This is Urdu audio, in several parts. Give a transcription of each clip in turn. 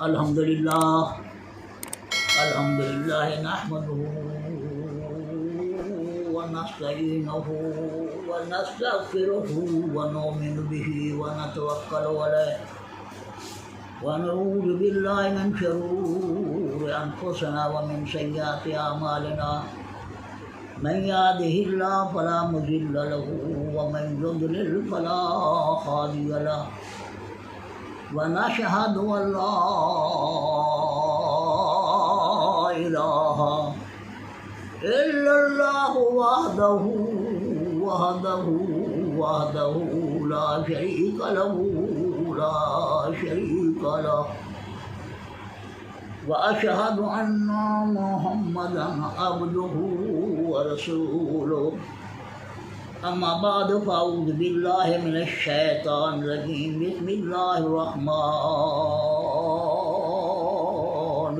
الحمدللہ الحمدللہ نحمده ونستعینه ونستغفره ونؤمن به ونتوکل علیہ ونعوذ باللہ من شرور انفسنا ومن سیئات اعمالنا من يهده الله فلا مضل له ومن يضلل فلا هادي له ونشهد أن لا إله إلا الله وحده لا شريك له وأشهد أن محمدا عبده ورسوله أما بعد فأعوذ بالله من الشيطان الرجيم بسم الله الرحمن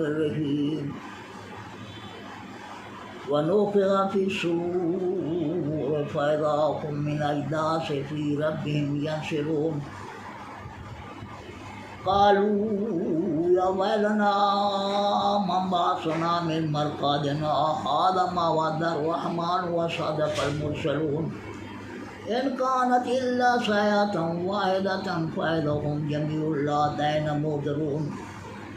الرحيم ونفخ في الصور فإذا هم من الأجداث في ربهم ينسلون قالوا يا ويلنا من بعثنا من مرقدنا هذا ما وعد الرحمن وصدق المرسلون إن كانت إلا صيحة واحدة فإذا هم جميع لدينا محضرون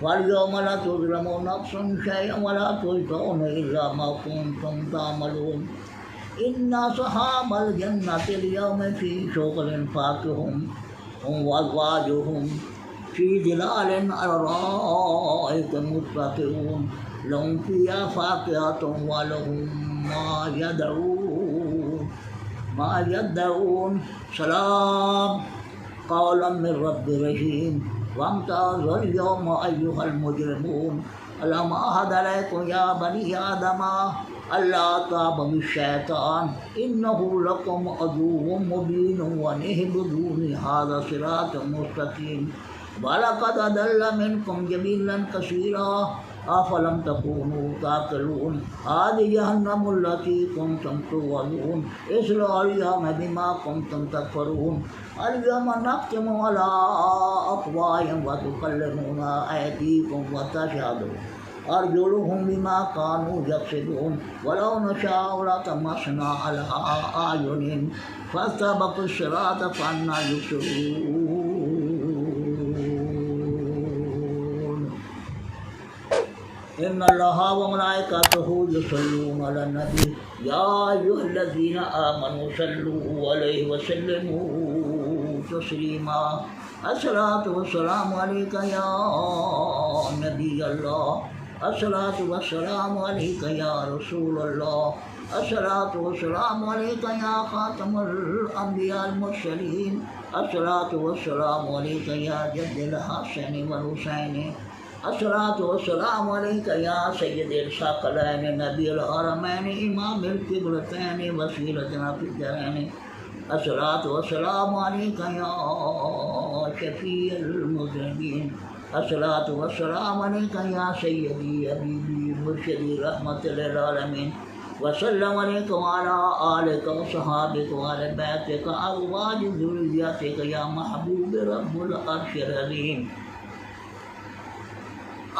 واليوم لا تظلم نفس شيئا ولا تجزون إلا ما كنتم تعملون إن أصحاب الجنة اليوم في شغل فاكهون هم وأزواجهم في ظلال على الأرائك متكئون لهم فيها فاكهة ولهم ما يدعون سلام قولا من رب رحيم وامتازوا اليوم أيها المجرمون ألم أعهد عليكم يا بني آدم ألا تعبدوا الشيطان إنه لكم عدو مبين وأن اعبدوني هذا صراط مستقيم وَلَقَدْ أَضَلَّ مِنكُمْ جِبِلًّا كَثِيرًا أَفَلَمْ تَكُونُوا تَعْقِلُونَ هَٰذِهِ جَهَنَّمُ الَّتِي كُنتُمْ تُوعَدُونَ اصْلَوْهَا الْيَوْمَ بِمَا كُنتُمْ تَكْفُرُونَ الْيَوْمَ نَخْتِمُ عَلَىٰ أَفْوَاهِهِمْ وَتُكَلِّمُنَا أَيْدِيهِمْ وَتَشْهَدُ أَرْجُلُهُم بِمَا كَانُوا يَكْسِبُونَ وَلَوْ نَشَاءُ لَطَمَسْنَا عَلَىٰ أَعْيُنِهِمْ فَاسْتَبَقُوا الصِّرَاطَ فَأَنَّىٰ يُبْصِرُونَ إن الله وملائكته يصلون على النبي يا أيها الذين آمنوا صلوا عليه وسلموا تسليما الصلاة والسلام عليك يا نبي الله الصلاة والسلام عليك يا رسول الله الصلاة والسلام عليك يا خاتم الأنبياء المرسلين الصلاة والسلام عليك يا جد الحسن والحسين الصلاة والسلام عليك يا سيد الثقلين نبي الحرمين إمام القبلتين وسيلتنا في الدارين الصلاة والسلام عليك يا شفيع المذنبين الصلاة والسلام عليك يا سيدي حبيبي مرشدي رحمة للعالمين وسلم عليك وعلى آلك وصحابك وعلى بيتك أزواج ذريتك يا محبوب رب العرش العظيم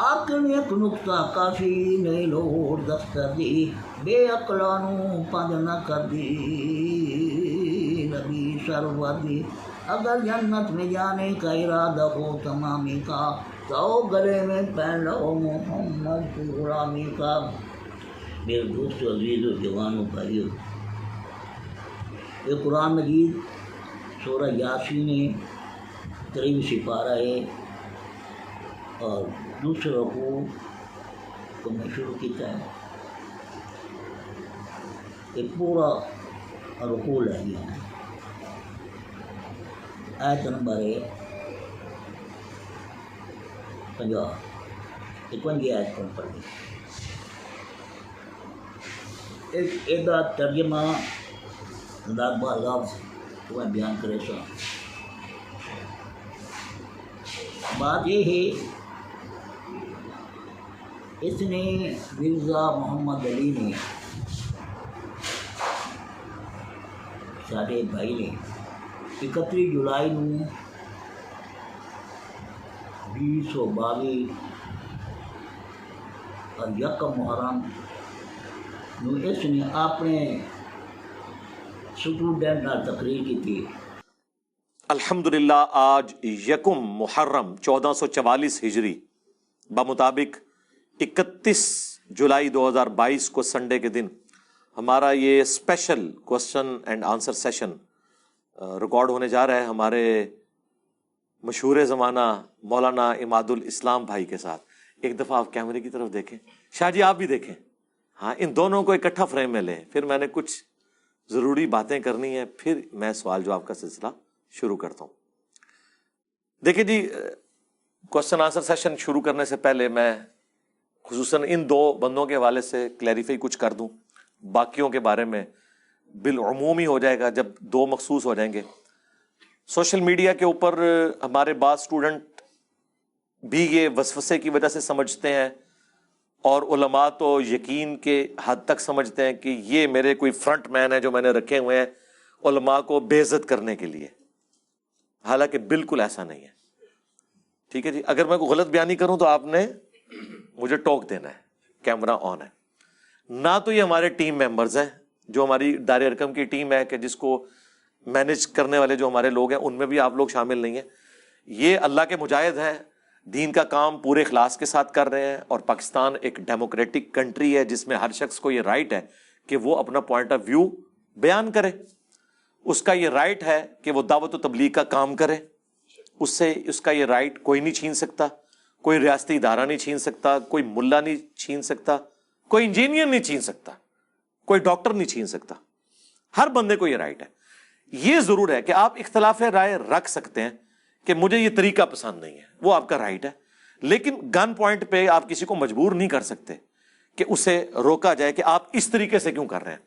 آکن ایک نقطہ کافی نہیں لوڑ دفتر دی بے عقلانوں پنج نہ کر دی نبی سرور دی اگر جنت میں جانے کا ارادہ ہو تمامی کا تو گلے میں پہن لو محمد کی غلامی کا۔ میرے دوست عزیز و جوانوں بھائیو، یہ قرآن مجید سورہ یاسین قریب سپارہ ہے اور دوسرے رکوع کو میں شروع کیتا ہے۔ یہ پورا رکوع ہے یہاں آیت نمبر ہے 50 51 آیت کو پڑھ لی۔ ایک ایدا ترجمہ لفظ تو میں بیان کرے سا۔ بات یہ ہے اس نے مرزا محمد علی نے سارے بھائی نے 31 جولائی 2022 اور یکم محرم نو اس نے اپنے اسٹوڈنٹ نال تقریر کی تھی۔ الحمدللہ آج یکم محرم 1444 ہجری بمطابق 31 جولائی 2022 کو سنڈے کے دن ہمارا یہ special question and answer session record ہونے جا رہا ہے ہمارے مشہور زمانہ مولانا عماد الاسلام بھائی کے ساتھ۔ ایک دفعہ آپ کیمرے کی طرف دیکھیں، شاہ جی آپ بھی دیکھیں، ہاں ان دونوں کو اکٹھا فریم میں لیں، پھر میں نے کچھ ضروری باتیں کرنی ہیں، پھر میں سوال جواب کا سلسلہ شروع کرتا ہوں۔ دیکھیں جی، کوسچن آنسر سیشن شروع کرنے سے پہلے میں خصوصاً ان دو بندوں کے حوالے سے کلیریفائی کچھ کر دوں، باقیوں کے بارے میں بالعموم ہی ہو جائے گا جب دو مخصوص ہو جائیں گے۔ سوشل میڈیا کے اوپر ہمارے بعض اسٹوڈنٹ بھی یہ وسوسے کی وجہ سے سمجھتے ہیں، اور علماء تو یقین کے حد تک سمجھتے ہیں کہ یہ میرے کوئی فرنٹ مین ہے جو میں نے رکھے ہوئے ہیں علماء کو بے عزت کرنے کے لیے، حالانکہ بالکل ایسا نہیں ہے۔ ٹھیک ہے جی، اگر میں کوئی غلط بیانی کروں تو آپ نے مجھے ٹوک دینا ہے، کیمرہ آن ہے۔ نہ تو یہ ہمارے ٹیم ممبرز ہیں، جو ہماری دار ارکم کی ٹیم ہے کہ جس کو مینج کرنے والے جو ہمارے لوگ ہیں ان میں بھی آپ لوگ شامل نہیں ہیں۔ یہ اللہ کے مجاہد ہیں، دین کا کام پورے اخلاص کے ساتھ کر رہے ہیں، اور پاکستان ایک ڈیموکریٹک کنٹری ہے جس میں ہر شخص کو یہ رائٹ ہے کہ وہ اپنا پوائنٹ آف ویو بیان کرے۔ اس کا یہ رائٹ ہے کہ وہ دعوت و تبلیغ کا کام کرے، اس کا یہ رائٹ کوئی نہیں چھین سکتا، کوئی ریاستی ادارہ نہیں چھین سکتا، کوئی ملا نہیں چھین سکتا، کوئی انجینئر نہیں چھین سکتا، کوئی ڈاکٹر نہیں چھین سکتا۔ ہر بندے کو یہ رائٹ ہے۔ یہ ضرور ہے کہ آپ اختلاف رائے رکھ سکتے ہیں کہ مجھے یہ طریقہ پسند نہیں ہے، وہ آپ کا رائٹ ہے، لیکن گن پوائنٹ پہ آپ کسی کو مجبور نہیں کر سکتے کہ اسے روکا جائے کہ آپ اس طریقے سے کیوں کر رہے ہیں۔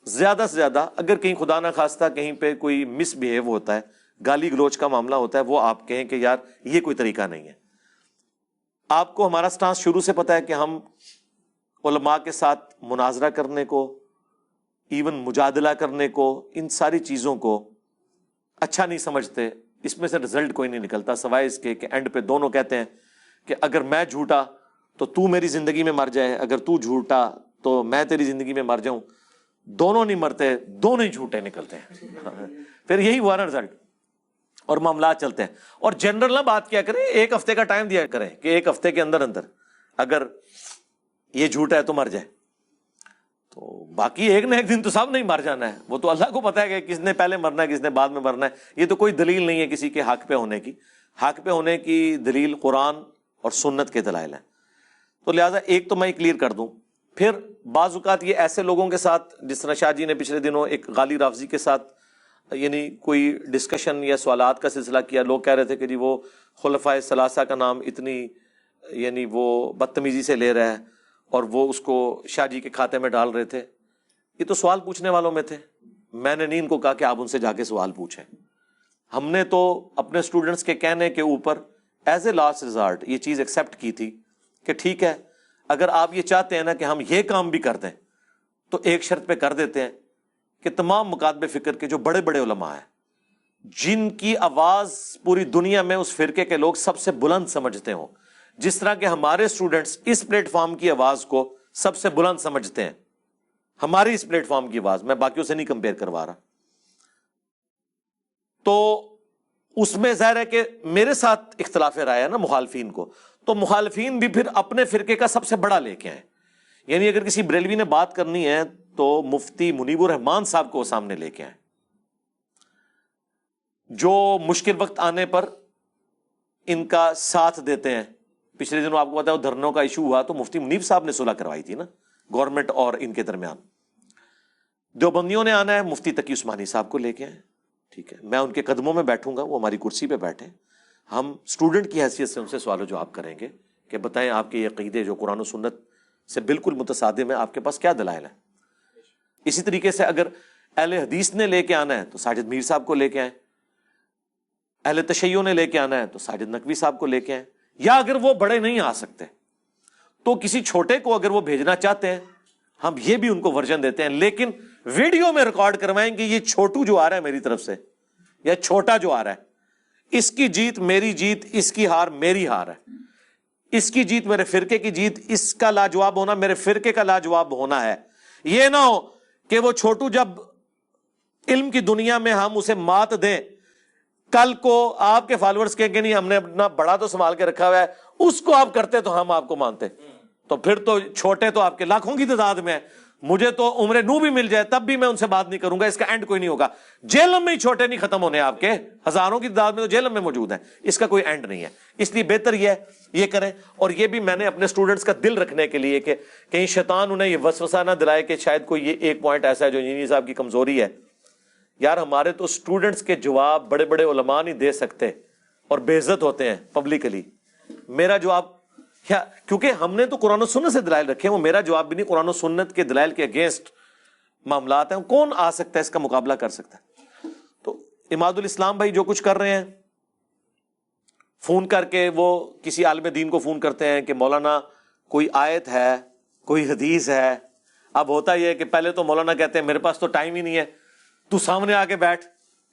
زیادہ سے زیادہ اگر کہیں خدا نہ خواستہ کہیں پہ کوئی مس بہیو ہوتا ہے، گالی گلوچ کا معاملہ ہوتا ہے، وہ آپ کہیں کہ یار یہ کوئی طریقہ نہیں ہے۔ آپ کو ہمارا سٹانس شروع سے پتا ہے کہ ہم علماء کے ساتھ مناظرہ کرنے کو، ایون مجادلہ کرنے کو، ان ساری چیزوں کو اچھا نہیں سمجھتے۔ اس میں سے رزلٹ کوئی نہیں نکلتا سوائے اس کے کہ اینڈ پہ دونوں کہتے ہیں کہ اگر میں جھوٹا تو میری زندگی میں مر جائے، اگر تو جھوٹا تو میں تیری زندگی میں مر جاؤں۔ دونوں نہیں مرتے، دونوں ہی جھوٹے نکلتے ہیں، پھر یہی ہوا نا رزلٹ، اور معاملات چلتے ہیں۔ اور جنرل نہ بات کیا کریں، ایک ہفتے کا ٹائم دیا کریں کہ ایک ہفتے کے اندر اگر یہ جھوٹا ہے تو مر جائے، تو باقی ایک نہ ایک دن تو سب نہیں مر جانا ہے۔ وہ تو اللہ کو پتا ہے کہ کس نے پہلے مرنا ہے کس نے بعد میں مرنا ہے۔ یہ تو کوئی دلیل نہیں ہے کسی کے حق پہ ہونے کی۔ حق پہ ہونے کی دلیل قرآن اور سنت کے دلائل ہیں۔ تو لہٰذا ایک تو میں کلیئر کر دوں۔ پھر بعض اوقات یہ ایسے لوگوں کے ساتھ، جس طرح شاہ جی نے پچھلے دنوں ایک غالی رافضی کے ساتھ یعنی کوئی ڈسکشن یا سوالات کا سلسلہ کیا، لوگ کہہ رہے تھے کہ جی وہ خلفائے ثلاثہ کا نام اتنی یعنی وہ بدتمیزی سے لے رہا ہے، اور وہ اس کو شاہ جی کے کھاتے میں ڈال رہے تھے۔ یہ تو سوال پوچھنے والوں میں تھے، میں نے نہیں ان کو کہا کہ آپ ان سے جا کے سوال پوچھیں۔ ہم نے تو اپنے اسٹوڈنٹس کے کہنے کے اوپر ایز اے لاسٹ ریزارٹ یہ چیز ایکسیپٹ کی تھی کہ ٹھیک ہے، اگر آپ یہ چاہتے ہیں نا کہ ہم یہ کام بھی کر دیں تو ایک شرط پہ کر دیتے ہیں کہ تمام مکاتب فکر کے جو بڑے بڑے علماء ہیں، جن کی آواز پوری دنیا میں اس فرقے کے لوگ سب سے بلند سمجھتے ہوں، جس طرح کہ ہمارے اسٹوڈنٹس اس پلیٹ فارم کی آواز کو سب سے بلند سمجھتے ہیں، ہماری اس پلیٹ فارم کی آواز، میں باقیوں سے نہیں کمپیئر کروا رہا، تو اس میں ظاہر ہے کہ میرے ساتھ اختلاف رائے ہے نا مخالفین کو، تو مخالفین بھی پھر اپنے فرقے کا سب سے بڑا لے کے آئیں۔ یعنی اگر کسی بریلوی نے بات کرنی ہے تو مفتی منیب الرحمان صاحب کو سامنے لے کے آئیں، جو مشکل وقت آنے پر ان کا ساتھ دیتے ہیں۔ پچھلے دنوں آپ کو پتا ہے وہ دھرنوں کا ایشو ہوا تو مفتی منیب صاحب نے صلح کروائی تھی نا گورنمنٹ اور ان کے درمیان۔ دیوبندیوں نے آنا ہے، مفتی تقی عثمانی صاحب کو لے کے آئیں، ٹھیک ہے، میں ان کے قدموں میں بیٹھوں گا، وہ ہماری کرسی پہ بیٹھے، ہم اسٹوڈنٹ کی حیثیت سے ان سے سوال و جواب کریں گے کہ بتائیں آپ کے یہ عقیدے جو قرآن و سنت سے بالکل متصادم ہے، آپ کے پاس کیا دلائل ہیں۔ اسی طریقے سے اگر اہل حدیث نے لے کے آنا ہے تو ساجد میر صاحب کو لے کے آئیں، اہل تشیع نے لے کے آنا ہے تو ساجد نقوی صاحب کو لے کے آئیں، یا اگر وہ بڑے نہیں آ سکتے تو کسی چھوٹے کو اگر وہ بھیجنا چاہتے ہیں ہم یہ بھی ان کو ورژن دیتے ہیں، لیکن ویڈیو میں ریکارڈ کروائیں کہ یہ چھوٹو جو آ رہا ہے میری طرف سے یا چھوٹا جو آ رہا ہے اس کی جیت میری جیت، اس کی ہار میری ہار ہے، اس کی جیت میرے فرقے کی جیت، اس کا لاجواب ہونا میرے فرقے کا لاجواب ہونا ہے۔ یہ نہ ہو کہ وہ چھوٹو جب علم کی دنیا میں ہم اسے مات دیں، کل کو آپ کے فالوورز کہیں کہ نہیں ہم نے اپنا بڑا تو سنبھال کے رکھا ہوا ہے، اس کو آپ کرتے تو ہم آپ کو مانتے، تو پھر تو چھوٹے تو آپ کے لاکھوں کی تعداد میں ہیں، مجھے تو عمر نو بھی مل جائے تب بھی میں ان سے بات نہیں کروں گا، اس کا اینڈ کوئی نہیں ہوگا۔ جہلم میں ہی چھوٹے نہیں ختم ہونے آپ کے، ہزاروں کی تعداد میں تو جہلم میں موجود ہیں، اس کا کوئی اینڈ نہیں ہے۔ اس لیے بہتر یہ ہے یہ کریں، اور یہ بھی میں نے اپنے اسٹوڈنٹس کا دل رکھنے کے لیے کہ کہیں شیطان انہیں یہ وسوسہ نہ دلائے کہ شاید کوئی یہ ایک پوائنٹ ایسا ہے جو انجینئر صاحب کی کمزوری ہے۔ یار ہمارے تو اسٹوڈنٹس کے جواب بڑے بڑے علماء نہیں دے سکتے اور بے عزت ہوتے ہیں پبلکلی۔ میرا جواب کیونکہ ہم نے تو قرآن و سنت سے دلائل رکھے ہیں، وہ میرا جواب بھی نہیں، قرآن و سنت کے دلائل کے اگینسٹ معاملات ہیں، کون آ سکتا ہے اس کا مقابلہ کر سکتا ہے؟ تو اماد الاسلام بھائی جو کچھ کر رہے ہیں، فون کر کے وہ کسی عالم دین کو فون کرتے ہیں کہ مولانا کوئی آیت ہے، کوئی حدیث ہے۔ اب ہوتا یہ ہے کہ پہلے تو مولانا کہتے ہیں میرے پاس تو ٹائم ہی نہیں ہے، تو سامنے آ کے بیٹھ،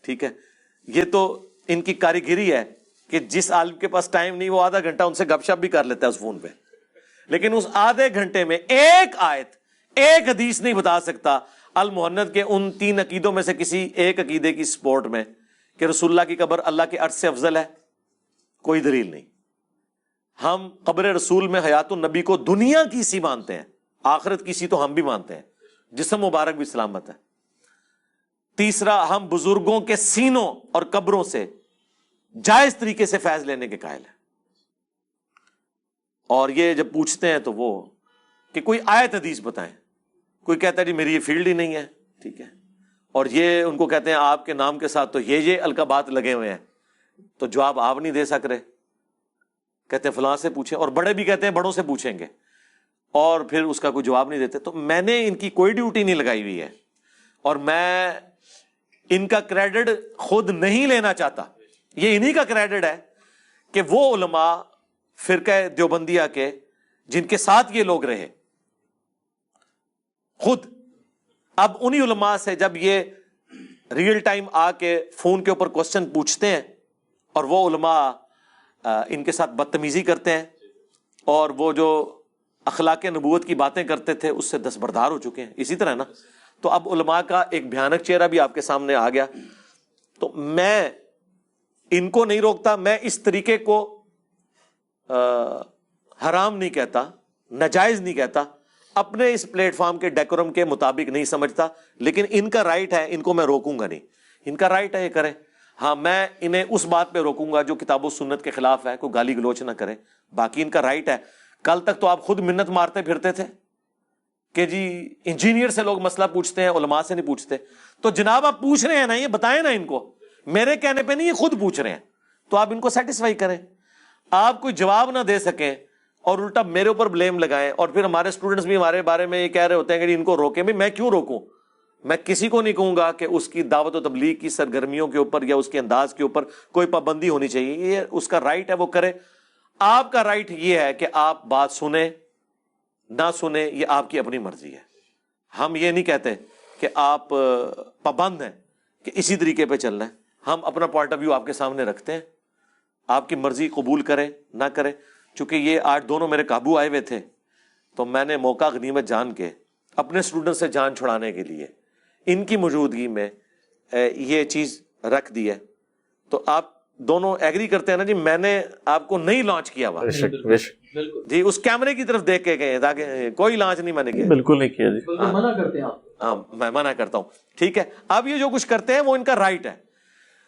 ٹھیک ہے۔ یہ تو ان کی کاریگری ہے کہ جس عالم کے پاس ٹائم نہیں وہ آدھا گھنٹہ ان سے گپ شپ بھی کر لیتا ہے اس فون پہ، لیکن اس آدھے گھنٹے میں ایک آیت ایک حدیث نہیں بتا سکتا المحنت کے ان 3 عقیدوں میں سے کسی ایک عقیدے کی سپورٹ میں کہ رسول اللہ کی قبر اللہ کے عرش سے افضل ہے۔ کوئی دلیل نہیں۔ ہم قبر رسول میں حیات النبی کو دنیا کی سی مانتے ہیں، آخرت کی سی تو ہم بھی مانتے ہیں، جسم مبارک بھی سلامت ہے۔ تیسرا، ہم بزرگوں کے سینوں اور قبروں سے جائز طریقے سے فیض لینے کے قائل ہیں، اور یہ جب پوچھتے ہیں تو وہ کہ کوئی آیت حدیث بتائیں، کوئی کہتا ہے جی میری یہ فیلڈ ہی نہیں ہے، ٹھیک ہے، اور یہ ان کو کہتے ہیں آپ کے نام کے ساتھ تو یہ القابات لگے ہوئے ہیں، تو جواب آپ نہیں دے سک رہے، کہتے ہیں فلاں سے پوچھیں، اور بڑے بھی کہتے ہیں بڑوں سے پوچھیں گے، اور پھر اس کا کوئی جواب نہیں دیتے۔ تو میں نے ان کی کوئی ڈیوٹی نہیں لگائی ہوئی ہے، اور میں ان کا کریڈٹ خود نہیں لینا چاہتا، یہ انہی کا کریڈٹ ہے کہ وہ علماء فرقہ دیوبندیہ کے جن کے ساتھ یہ لوگ رہے، خود اب انہی علماء سے جب یہ ریئل ٹائم آ کے فون کے اوپر کوسچن پوچھتے ہیں، اور وہ علماء ان کے ساتھ بدتمیزی کرتے ہیں، اور وہ جو اخلاق نبوت کی باتیں کرتے تھے اس سے دستبردار ہو چکے ہیں، اسی طرح نا، تو اب علماء کا ایک بھیانک چہرہ بھی آپ کے سامنے آ گیا۔ تو میں ان کو نہیں روکتا، میں اس طریقے کو حرام نہیں کہتا، ناجائز نہیں کہتا، اپنے اس پلیٹ فارم کے ڈیکورم کے مطابق نہیں سمجھتا، لیکن ان کا رائٹ ہے، ان کو میں روکوں گا نہیں، ان کا رائٹ ہے یہ کریں۔ ہاں میں انہیں اس بات پہ روکوں گا جو کتاب و سنت کے خلاف ہے، کوئی گالی گلوچ نہ کریں، باقی ان کا رائٹ ہے۔ کل تک تو آپ خود منت مارتے پھرتے تھے کہ جی انجینئر سے لوگ مسئلہ پوچھتے ہیں، علماء سے نہیں پوچھتے، تو جناب آپ پوچھ رہے ہیں نا، یہ بتائیں نا ان کو، میرے کہنے پہ نہیں، یہ خود پوچھ رہے ہیں، تو آپ ان کو سیٹسفائی کریں۔ آپ کوئی جواب نہ دے سکیں اور الٹا میرے اوپر بلیم لگائیں، اور پھر ہمارے اسٹوڈنٹس بھی ہمارے بارے میں یہ کہہ رہے ہوتے ہیں کہ ان کو روکیں بھی، میں کیوں روکوں؟ میں کسی کو نہیں کہوں گا کہ اس کی دعوت و تبلیغ کی سرگرمیوں کے اوپر یا اس کے انداز کے اوپر کوئی پابندی ہونی چاہیے، یہ اس کا رائٹ ہے، وہ کرے۔ آپ کا رائٹ یہ ہے کہ آپ بات سنیں نہ سنیں، یہ آپ کی اپنی مرضی ہے۔ ہم یہ نہیں کہتے کہ آپ پابند ہیں کہ اسی طریقے پہ چلنا ہے، ہم اپنا پوائنٹ آف ویو آپ کے سامنے رکھتے ہیں، آپ کی مرضی قبول کریں نہ کریں۔ چونکہ یہ آج دونوں میرے قابو آئے ہوئے تھے، تو میں نے موقع غنیمت جان کے اپنے اسٹوڈنٹ سے جان چھڑانے کے لیے ان کی موجودگی میں یہ چیز رکھ دی ہے۔ تو آپ دونوں ایگری کرتے ہیں نا جی، میں نے آپ کو نہیں لانچ کیا ہوا جی، اس کیمرے کی طرف دیکھ کے گئے، تاکہ کوئی لانچ نہیں میں نے کیا، بالکل نہیں کیا جی، منع کرتے ہیں آپ؟ ہاں میں منع کرتا ہوں، ٹھیک ہے۔ اب یہ جو کچھ کرتے ہیں وہ ان کا رائٹ ہے،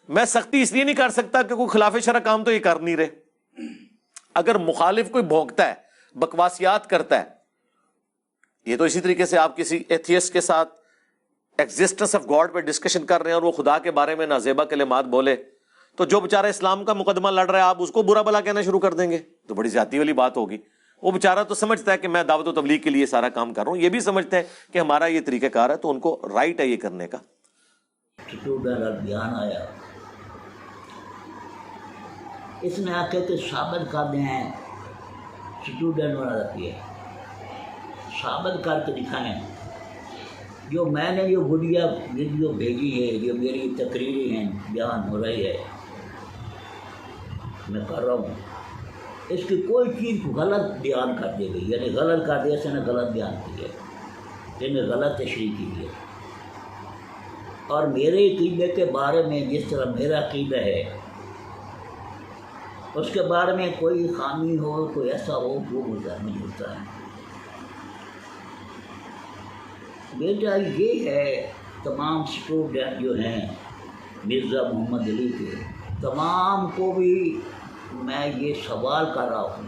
میں سختی اس لیے نہیں کر سکتا کہ کوئی خلاف شرع کام تو یہ کر نہیں رہے۔ اگر مخالف کوئی بھونکتا ہے، بکواسیات کرتا ہے، یہ تو اسی طریقے سے آپ کسی ایتھیسٹ کے ساتھ ایگزسٹنس آف گاڈ پہ ڈسکشن کر رہے ہیں اور وہ خدا کے بارے میں نازیبا کلمات بولے، تو جو بیچارہ اسلام کا مقدمہ لڑ رہا ہے آپ اس کو برا بلا کہنا شروع کر دیں گے، تو بڑی زیادتی والی بات ہوگی۔ وہ بیچارہ تو سمجھتا ہے کہ میں دعوت و تبلیغ کے لیے سارا کام کر رہا ہوں، یہ بھی سمجھتے ہیں کہ ہمارا یہ طریقہ کار ہے، تو ان کو رائٹ ہے یہ کرنے کا۔ بیان آیا، اس نے آ کے ثابت کر دیں ہیں، اسٹوڈنٹ والا رکھیے، ثابت کر کے دکھائیں۔ جو میں نے جو ویڈیو بھیجی ہے، جو میری تقریریں ہیں بیان ہو رہی ہے، میں کر رہا ہوں، اس کی کوئی چیز غلط بیان کر دی گئی، یعنی غلط کر دیا، اس نے غلط بیان کیا، اس نے غلط تشریح کی ہے۔ اور میرے عقیدے کے بارے میں جس طرح میرا عقیدہ ہے اس کے بارے میں کوئی خامی ہو، کوئی ایسا ہو، وہ مجھے نہیں ہوتا ہے۔ بیٹا یہ ہے تمام اسٹوڈنٹ جو ہیں مرزا محمد علی کے، تمام کو بھی میں یہ سوال کر رہا ہوں،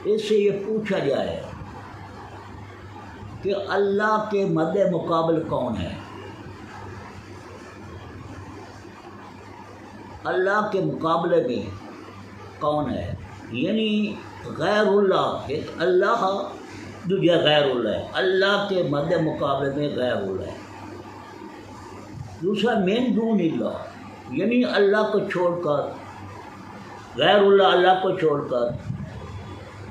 اس سے یہ پوچھا جائے کہ اللہ کے مد مقابل کون ہے؟ اللہ کے مقابلے میں کون ہے؟ یعنی غیر اللہ، ایک اللہ دوسرا غیر اللہ ہے، اللہ کے مد مقابلے میں غیر اللہ ہے، دوسرا من دون اللہ، یعنی اللہ کو چھوڑ کر، غیر اللہ اللہ کو چھوڑ کر،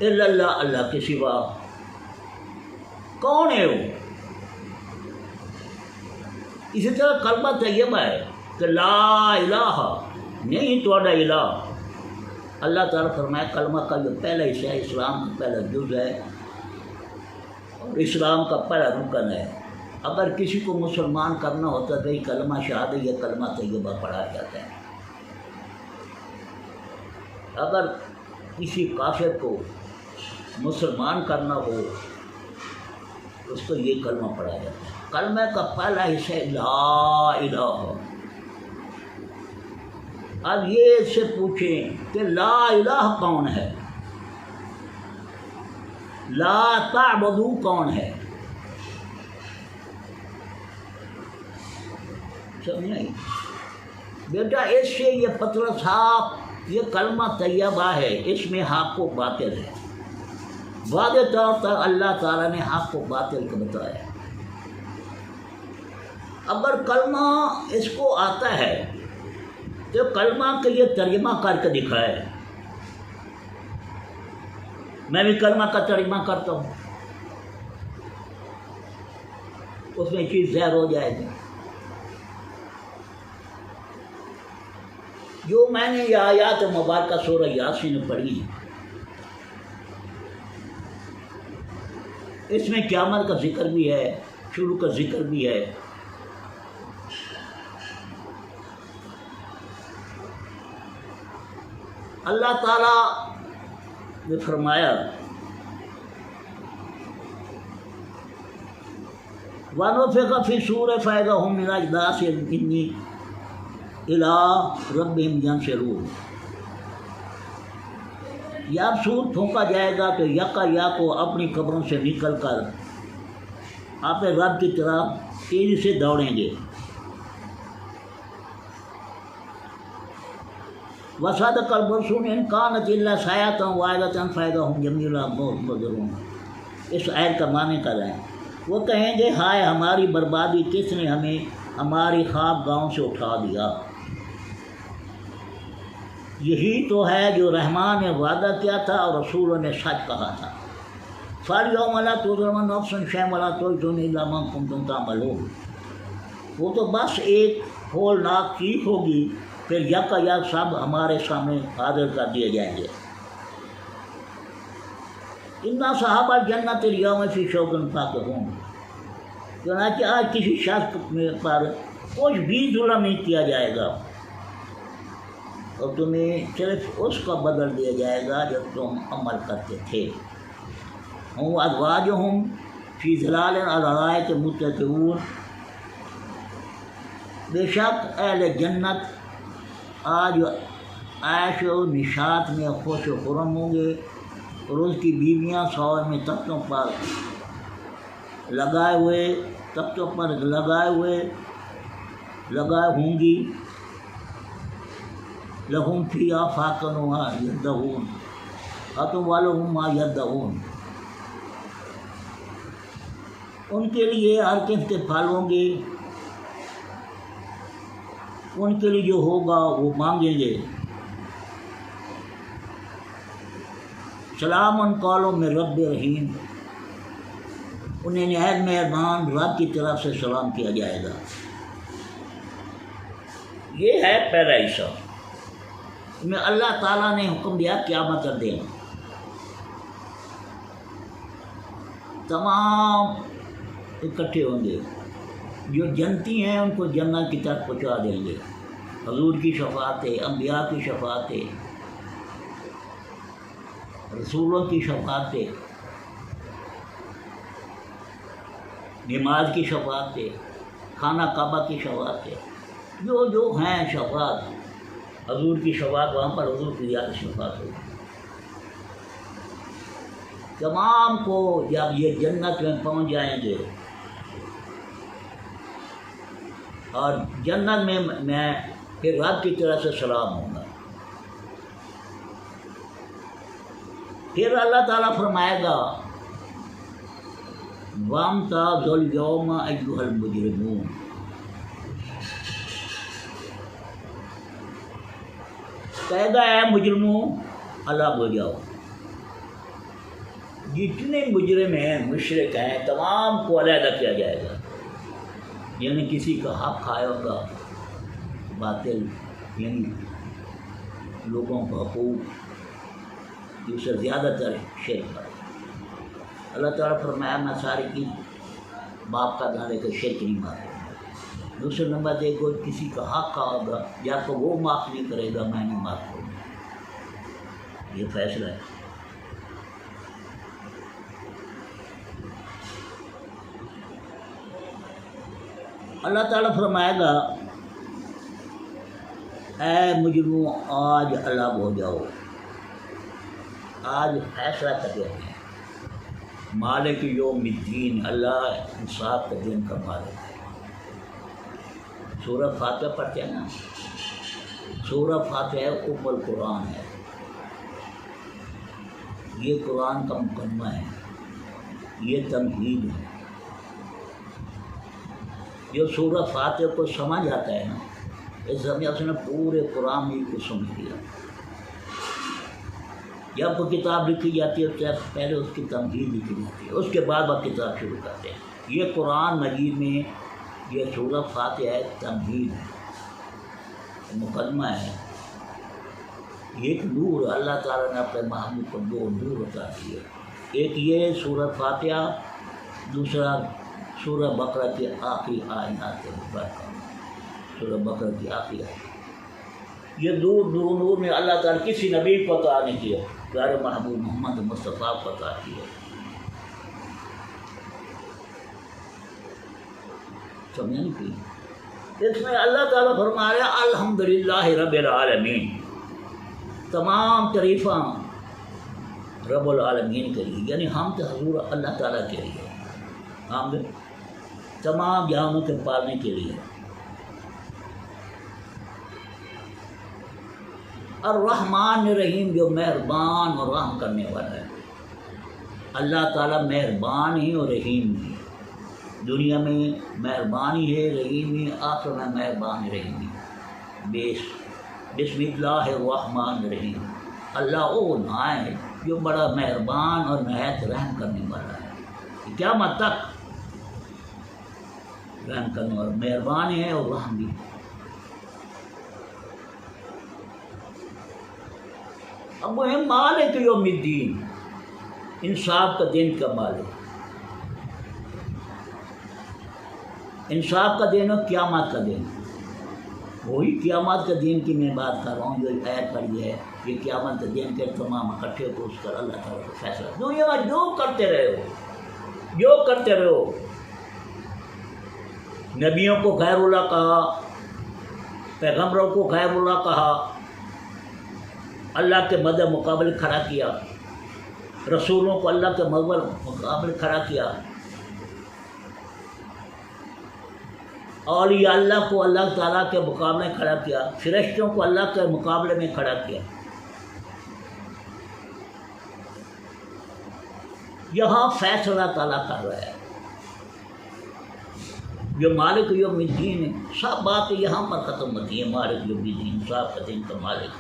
الا اللہ اللہ کے سوا کون ہے وہ؟ اسی طرح کلمہ طیبہ ہے کہ لا الہ نہیں توڑا الہ، اللہ تعالیٰ فرمایا کلمہ کا جو پہلا حصہ ہے، اسلام کا پہلا جز ہے اور اسلام کا پہلا رکن ہے۔ اگر کسی کو مسلمان کرنا ہوتا تو یہ کلمہ شہادت یا کلمہ طیبہ پڑھا جاتا ہے۔ اگر کسی کافر کو مسلمان کرنا ہو اس کو یہ کلمہ پڑھا جاتا ہے۔ کلمہ کا پہلا حصہ لا الہ۔ اب یہ اس سے پوچھیں کہ لا الہ کون ہے، لا تعبدو کون ہے؟ سمجھیں بیٹا، اس سے یہ پتہ صاحب یہ کلمہ طیبہ ہے، اس میں حق و باطل ہے، واضح طور پر اللہ تعالیٰ نے حق و باطل کو بتایا۔ اگر کلمہ اس کو آتا ہے تو کلمہ کے یہ ترجمہ کر کے دکھائے۔ میں بھی کلمہ کا ترجمہ کرتا ہوں، اس میں چیز ظاہر ہو جائے گی۔ جو میں نے یہ آیات مبارکہ سورہ یاسین میں پڑھی ہے، اس میں قیامت کا ذکر بھی ہے، شروع کا ذکر بھی ہے۔ اللہ تعالیٰ نے فرمایا وَنُفِخَ فِي الصُّورِ فَإِذَا هُم مِّنَ الْأَجْدَاثِ إِلَىٰ رَبِّهِمْ يَنسِلُونَ۔ جب سور پھونکا جائے گا تو یکا یک کو اپنی قبروں سے نکل کر اپنے رب کی طرف تیزی سے دوڑیں گے۔ وَصَدَقَ الْمُرْسَلُونَ إِنْ كَانَتْ إِلَّا صَيْحَةً وَاحِدَةً فَإِذَا هُمْ جَمِيعٌ مُنتَظِرُونَ۔ اس آیت کا معنی کر رہے ہیں، وہ کہیں گے ہائے ہماری بربادی، کس نے ہمیں ہماری خواب گاؤں سے اٹھا دیا۔ یہی تو ہے جو رحمان نے وعدہ کیا تھا اور رسولوں نے سچ کہا تھا۔ فَالْيَوْمَ لَا تُظْلَمُ نَفْسٌ شَيْئًا وَلَا تُجْزَوْنَ إِلَّا مَا كُنتُمْ تَعْمَلُونَ۔ وہ تو بس ایک ہولناک چیخ ہوگی، پھر یکا یک سب ہمارے سامنے حاضر کر دیے جائیں گے۔ اِنَّ صَحَابَ الْجَنَّةِ الْيَوْمَ فِي شَوْقٍ فَاكِهُونَ۔ چنانچہ آج کسی شخص پر کچھ بھی ظلم نہیں کیا جائے گا اور تمہیں صرف اس کا بدل دیا جائے گا جب تم عمل کرتے تھے۔ ہم ازواجہم فی ظلال علی الارائک متکئون۔ بے شک اہل جنت آج عیش و نشاط میں خوش و خرم ہوں گے اور اس کی بیویاں سور میں تختوں پر لگائے ہوں گی۔ لہم فیہا فاکہۃ وما یدعون ولہم ما یدعون۔ ان کے لیے ہر قسم کے پھل ہوں گے، ان کے لیے جو ہوگا وہ مانگیں گے۔ سلام قول من رب رحیم۔ انہیں نہایت مہربان رب کی طرف سے سلام کیا جائے گا۔ یہ ہے پہلا حصہ۔ میں اللہ تعالیٰ نے حکم دیا قیامت کا دن تمام اکٹھے ہوں گے، جو جنتی ہیں ان کو جنت کی طرف پہنچا دیں گے، حضور کی شفاعتیں، انبیاء کی شفاعتیں، رسولوں کی شفاعتیں، نماز کی شفاعتیں، خانہ کعبہ کی شفاعتیں، جو ہیں شفاعت، حضور کی شفاعت، وہاں پر حضور کی زیادہ شفاعت ہوگی۔ تمام کو جب یہ جنت میں پہنچ جائیں گے اور جنت میں پھر رب کی طرف سے سلام ہوں گا، پھر اللہ تعالیٰ فرمائے گا وَامْتَازُوا الْيَوْمَ أَيُّهَا الْمُجْرِمُونَ، کہے گا اے مجرموں الگ ہو جاؤ، جتنے مجرم ہیں مشرک ہیں تمام کو علیحدہ کیا جائے گا، یعنی کسی کا حق کھایا ہوگا باطل، یعنی لوگوں کا حقوق، جس سے زیادہ تر شرک ہے۔ اللہ تعالیٰ فرمایا میں سارے کی باپ کا دانے کا شرک نہیں مانتا۔ دوسرے نمبر دیکھو کسی کا حق کھا ہوگا یا تو وہ معاف نہیں کرے گا، میں نہیں معاف کروں گا، یہ فیصلہ ہے۔ اللہ تعالیٰ فرمائے گا اے مجرموں آج الگ ہو جاؤ، آج فیصلہ کر دیں گے۔ مالک یوم الدین، اللہ انصاف کا دن کا مالک ہے۔ سورہ فاتحہ پڑھتے ہیں نا، سورہ فاتحہ ام القرآن ہے، یہ قرآن کا مقدمہ ہے، یہ تمہید ہے۔ جو سورہ فاتحہ کو سمجھ آتا ہے نا، اس زمین اس نے پورے قرآن ہی کو سمجھ لیا۔ جب کوئی کتاب لکھی جاتی ہے اس سے پہلے اس کی تمہید لکھی جاتی ہے، اس کے بعد وہ کتاب شروع کرتے ہیں۔ یہ قرآن مجید میں یہ سورہ فاتحہ ہے، تمہید ہے، مقدمہ ہے، ایک نور اللہ تعالیٰ نے اپنے محبوب کو دو نور عطا کیے، ایک یہ سورہ فاتحہ، دوسرا سورہ بقرہ کی آخری آیات مبارکہ، سورہ بقرہ کی آخری آیات۔ یہ نور میں اللہ تعالیٰ کسی نبی کو عطا نہیں کیا، پیارے محبوب محمد مصطفیٰ کو عطا کیا۔ سمجھا نہیں کی؟ اس میں اللہ تعالیٰ فرما رہا ہے الحمدللہ رب العالمین، تمام تعریفاں رب العالمین کے لیے، یعنی ہم تو حضور اللہ تعالیٰ کے لیے، ہم تمام جہانوں کے پالنے کے لیے۔ الرحمن الرحیم، جو مہربان اور رحم کرنے والا ہے۔ اللہ تعالیٰ مہربان ہی اور رحیم ہی، دنیا میں مہربان ہی ہے، رحیم ہی، آخر میں مہربان رحیم ہی۔ بسم اللہ الرحمن الرحیم، اللہ وہ نام ہے جو بڑا مہربان اور نہایت رحم کرنے والا ہے، قیامت تک رحم کرنے والا، مہربان ہے اور رحم بھی۔ اب وہ ہے مالک یوم الدین، انصاف کا دن کا مالک، انصاف کا دن اور قیامت کا دن، وہی قیامت کا دن کی میں بات کر رہا ہوں جو آیت پڑھی ہے، یہ قیامت کا دن کے تمام اکٹھے کو اس پر اللہ تعالیٰ کا فیصلہ۔ دنیا میں جو کرتے رہے ہو، جو کرتے رہو، نبیوں کو غیر اللہ کہا، پیغمبروں کو غیر اللہ کہا، اللہ کے مد مقابل کھڑا کیا، رسولوں کو اللہ کے مقابل کھڑا کیا، اولیاء اللہ کو اللہ تعالیٰ کے مقابلے میں کھڑا کیا، فرشتوں کو اللہ کے مقابلے میں کھڑا کیا۔ یہاں فیصلہ تعالیٰ کر رہا ہے، جو مالک یوم الدین ہے، سب باتیں یہاں پر ختم ہوتی ہیں۔ مالک یوم الدین، انصاف کا دن کا مالک۔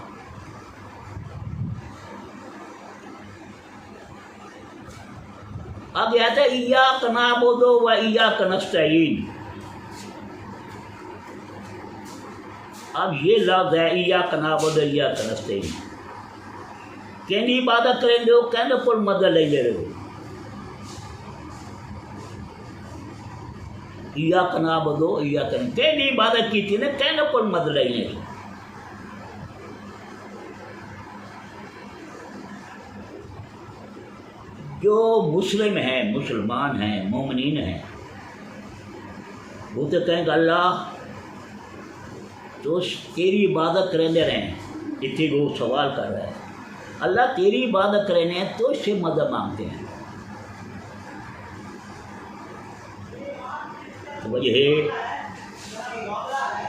اب یہ ہے ایاک نعبد و ایاک نستعین، اب یہ لفظ ہے ایاک نعبد و ایاک نستعین، کہنی عبادت کریں دو کہنے پر مدد لے لے رہے، ایاک نعبد و ایاک نستعین، کہنی عبادت کی تھی نا کہنے پر مدد لے لے۔ جو مسلم ہیں، مسلمان ہیں، مومنین ہیں، وہ تو کہیں گے اللہ تو تیری عبادت کریں دے رہے ہیں، اتنی وہ سوال کر رہے ہیں، اللہ تیری عبادت کرنے ہیں تو اس سے مدد مانگتے ہیں۔ تو وجہ ہے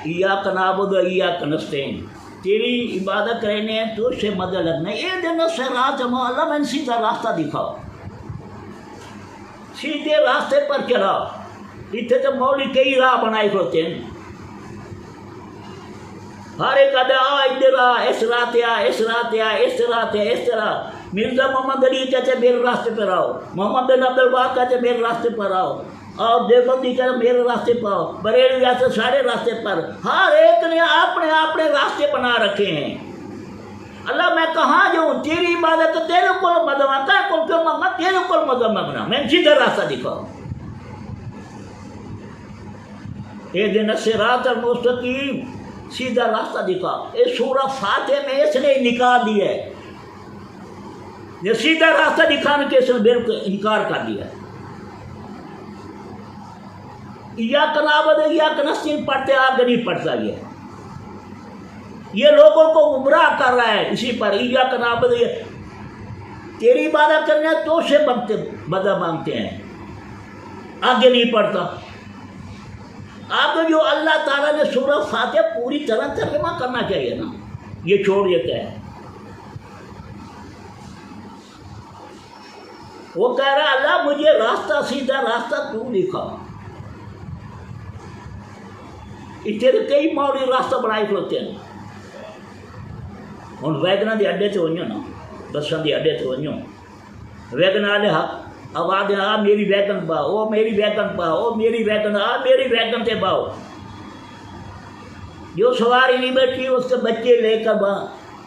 ایاک نعبد و ایاک نستعین، تیری عبادت کرنے ہیں تو اس سے مدد لگنا ہے۔ یہ دن صراط اللہ میں سیدھا راستہ دکھاؤ، سیدھے راستے پر چلاؤ۔ اتنے تو مولوی کئی راہ بنائی ہوتے ہیں، ہر ایک آدھا ادھر آ، اس راہ آ، اس راہ آ، اس طرح اس طرح۔ مرزا محمد علی کہتے میرے راستے پر آؤ، محمد بن عبد الوہاب کہتے میرے راستے پر آؤ، اور دیوبندی کہتے میرے راستے پر آؤ، بریلوی کہتے سارے راستے پر۔ ہر ایک نے اپنے اپنے راستے بنا رکھے ہیں۔ اللہ میں کہاں جاؤں؟ تیری عبادت تیرے کو مدد مانگتا ہے، کل کیوں مانگا؟ تیرے کو مدد مانگنا، میں سیدھا راستہ دکھاؤ۔ اہدنا الصراط المستقیم، سیدھا راستہ دکھا۔ اس سورہ فاتح میں اس نے نکال دیا ہے، یہ سیدھا راستہ دکھانے کے اس نے بالکل انکار کر دیا۔ ایاک نعبد و ایاک نستعین پڑھتے آگے نہیں پڑھتا، یہ لوگوں کو گمراہ کر رہا ہے اسی پر۔ ایاک نعبد، تیری عبادت کرنے تو سے مدد مانگتے ہیں، آگے نہیں پڑھتا۔ آپ کو جو اللہ تعالیٰ نے سورہ فاتح پوری طرح ترجمہ کرنا چاہیے نا، یہ چھوڑ دیتا ہے۔ وہ کہہ رہا ہے اللہ مجھے راستہ، سیدھا راستہ تو دکھا۔ اتنے کئی مولوی راستہ بنائی ہوتے ہیں۔ ہوں ویگنا کے اڈے سے ونجو نا، بسوں کے اڈے سے ونجو، ویگن والے آواز آ میری ویگن پاؤ، وہ میری ویگن پاؤ، وہ میری ویگن، آ میری ویگن سے پاؤ۔ جو سواری نہیں بیٹھی اس کے بچے لے کر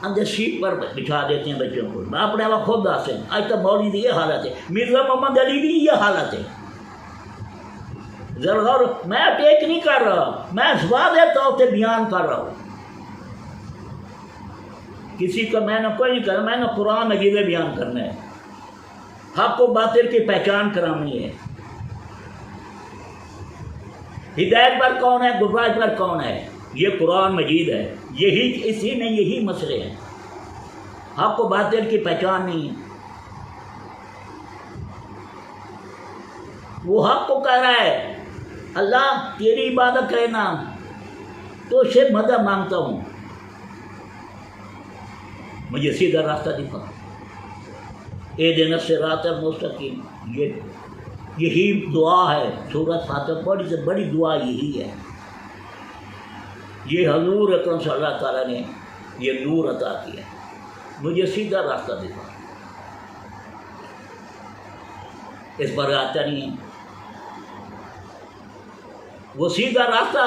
اندر سیٹ پر بٹھا دیتے ہیں بچوں کو، اپنے آپ خود آتے ہیں۔ آج تک مولوی کی یہ حالت ہے، مرزا محمد علی کی یہ حالت ہے۔ ضرور میں ٹیک نہیں کر رہا، میں واضح طور سے بیان کر رہا ہوں، کسی کا میں نے کوئی نہیں کرنا، میں نے قرآن مجید میں بیان کرنا ہے، حق و باطل کی پہچان کرانی ہے۔ ہدایت پر کون ہے، گمراہی پر کون ہے، یہ قرآن مجید ہے، یہی اسی میں یہی مسئلے ہیں۔ حق و باطل کی پہچان نہیں ہے۔ وہ حق کو کہہ رہا ہے اللہ تیری عبادت کرنا تو اس سے مدد مانگتا ہوں، مجھے سیدھا راستہ دکھا۔ اہدنا الصراط المستقیم، یہی دعا ہے سورۃ فاتح، بڑی سے بڑی دعا یہی ہے۔ یہ حضور اکرم صلی اللہ تعالیٰ نے یہ نور عطا کیا، مجھے سیدھا راستہ دکھا۔ اس پر آتا نہیں ہے وہ سیدھا راستہ۔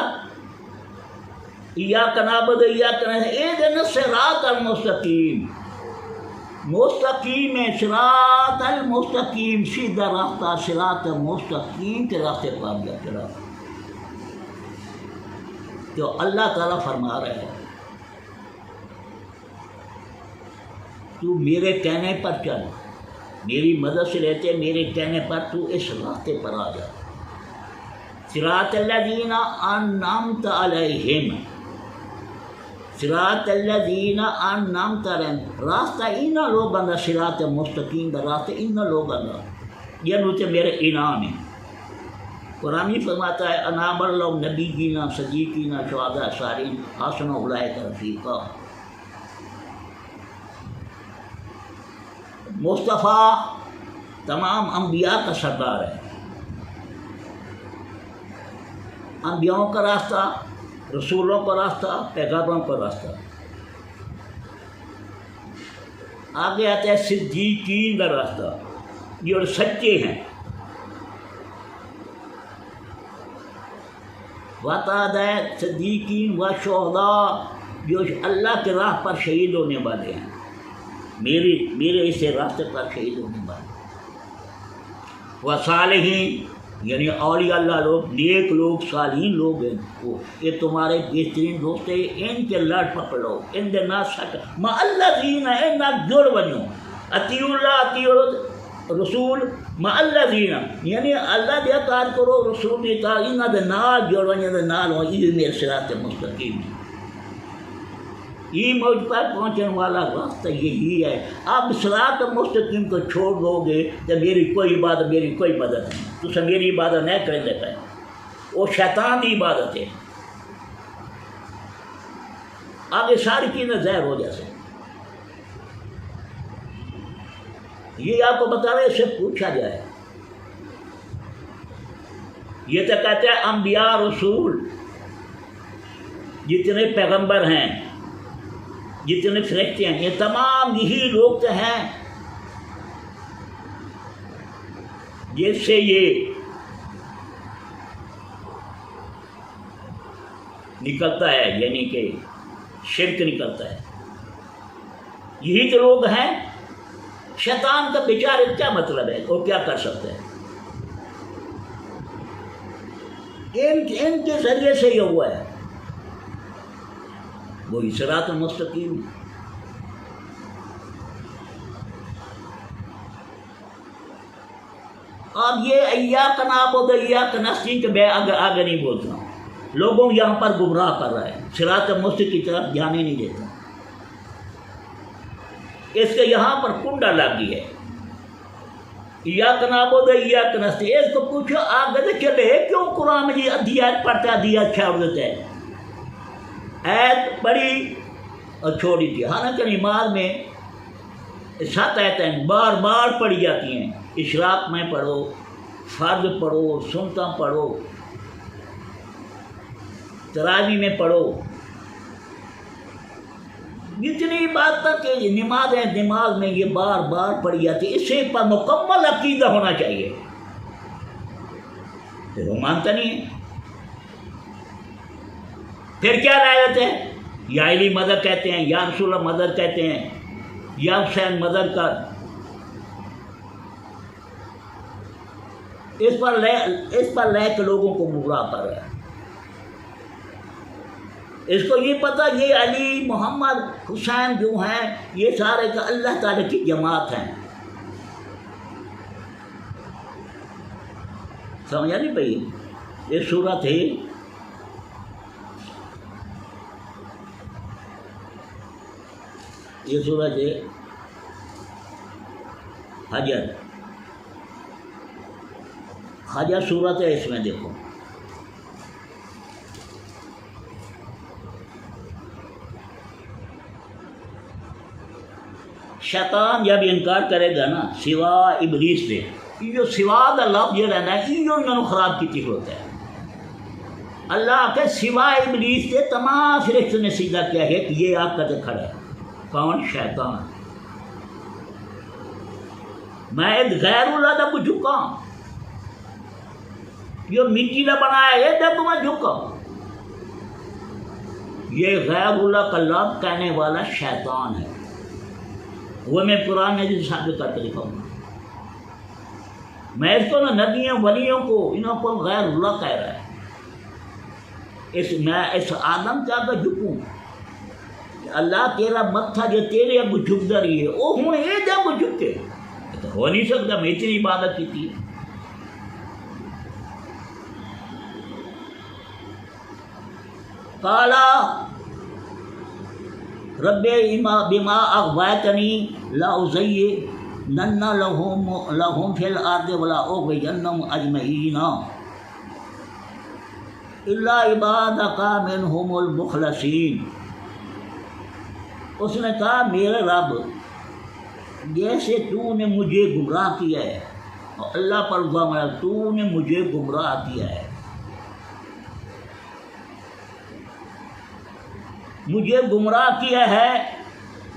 ایاک نعبد و ایاک نستعین، اہدنا الصراط المستقیم، مستقیم ہے، صراط المستقیم، سیدھا راستہ، صراط المستقیم کے راستے پر آپ چلا۔ تو اللہ تعالیٰ فرما رہے ہیں تو میرے کہنے پر چل، میری مدد سے لیتے میرے کہنے پر تو اس راستے پر آ جا۔ صراط الذین انعمت علیہم، صراط الذین انعمت علیہم، راستہ ان لوگوں کا، صراط مستقیم کا راستہ ان لوگوں کا، یہ مجھے میرے انعام ہے۔ قرآن ہی فرماتا ہے انعم اللہ نبیین صدیقین شہداء صالحین حسن اولئک رفیقا۔ مصطفیٰ تمام انبیاء کا سردار ہے، انبیاؤں کا راستہ، رسولوں کا راستہ، پیغمبروں کا راستہ۔ آگے آتا ہے صدیقین کا راستہ، جو سچے ہیں۔ وطادہ صدیقین و شہداء، جو اللہ کے راہ پر شہید ہونے والے ہیں، میرے اسے راستے پر شہید ہونے والے، و صالحین یعنی اولیاء اللہ لوگ، نیک لوگ، صالحین لوگ ہیں، وہ یہ تمہارے بہترین دوست ہیں، ان کے لڑ پکڑو، ان دے نہ سک ما اللہ دین ہے نہ جڑ بنو، اطیع اللہ اطیع رسول ما اللہ دین، یعنی اللہ دے اطاعت کرو، رسول دی اطاعت، انہاں دے نال جڑ بنو، دے نال ہو، یہ میرے صراط مستقیم ہے۔ یہ مجھ پر پہنچنے والا راستہ یہی ہے۔ آپ صراط مستقیم کو چھوڑ دو گے تو میری کوئی عبادت، میری کوئی مدد نہیں، تو میری عبادت نہیں کریں دے پائے، وہ شیطان کی عبادت ہے، آگے ساری چیزیں ظاہر ہو جیسے۔ یہ آپ کو بتا رہے، اس سے پوچھا جائے، یہ تو کہتے ہیں انبیاء رسول، جتنے پیغمبر ہیں، جتنے فرشتے ہیں، یہ تمام یہی لوگ تو ہیں جس سے یہ نکلتا ہے، یعنی کہ شرک نکلتا ہے، یہی تو لوگ ہیں۔ شیطان کا بیچارے کیا مطلب ہے، وہ کیا کر سکتا ہے؟ ان کے ذریعے سے یہ ہوا ہے، وہی صراط مستقیم۔ اب یہ ایاک نعبد و ایاک نستعین کے میں آگے نہیں بولتا ہوں، لوگوں یہاں پر گمراہ کر رہا ہے، صراط مستقیم کی طرف جانے نہیں دیتا، اس کے یہاں پر کنڈا لگ گئی ہے، ایاک نعبد و ایاک نستعین۔ اس کو پوچھو آگے سے چلے کیوں قرآن میں جی ادھی آیت پڑھتا ہے، ادھی آیت چھوڑ دیتا ہے، آیت پڑھی اور چھوڑی تھی، حالانکہ نماز میں 7 آیتیں بار بار پڑھی جاتی ہیں، اشراق میں پڑھو، فرض پڑھو، سنتیں پڑھو، تراویح میں پڑھو، جتنی بات تک کہ نماز ہے، نماز میں یہ بار بار پڑھی جاتی ہے، اس سے پر مکمل عقیدہ ہونا چاہیے، پھر وہ مانتا نہیں ہے۔ پھر کیا رعایت ہے؟ یا علی مدد کہتے ہیں، یا رسول اللہ مدد کہتے ہیں، یا حسین مدد کا، اس پر لے کے لوگوں کو گمراہ کر رہا ہے۔ اس کو یہ پتہ یہ علی محمد حسین جو ہیں یہ سارے کا اللہ تعالیٰ کی جماعت ہیں، سمجھا نہیں بھائی؟ یہ صورت ہے، یہ صورت ہے حجر صورت ہے، اس میں دیکھو شیطان جب انکار کرے گا نا سوا ابلیس سے، یہ جو سوا دا لفظ یہ رہنا ہے، یہ انہوں نے خراب کی ہوتا ہے۔ اللہ کے سوا ابلیس سے تمام فرشتوں نے سیدھا کیا ہے کہ یہ آپ کا کھڑا ہے، کون؟ شیطان۔ میں غیر اللہ دا کو جھکا، یہ مٹی نہ بنایا یہ جب میں جھکا، یہ غیر اللہ کا لفظ کہنے والا شیطان ہے، وہ میں قرآن میں جو ثابت کر کے دکھاؤں گا۔ میں اس کو نا نبیوں ولیوں کو انہوں کو غیر اللہ کہہ رہا ہے، میں اس آدم کا اگر جھکوں، اللہ تیرا متھا جو تیرے اگو جھکتا رہی ہے وہ ہوں یہ جب جھکے تو ہو نہیں سکتا، میں اتنی عبادت کی تھی۔ قالا رب بما اغویتنی لأزینن لہم فی الارض ولأغوینہم اجمعین الا عبادک منہم المخلصین۔ اس نے کہا میرے رب جیسے تو نے مجھے گمراہ کیا ہے، اور اللہ پر الزام ہے تو نے مجھے گمراہ کیا ہے، مجھے گمراہ کیا ہے،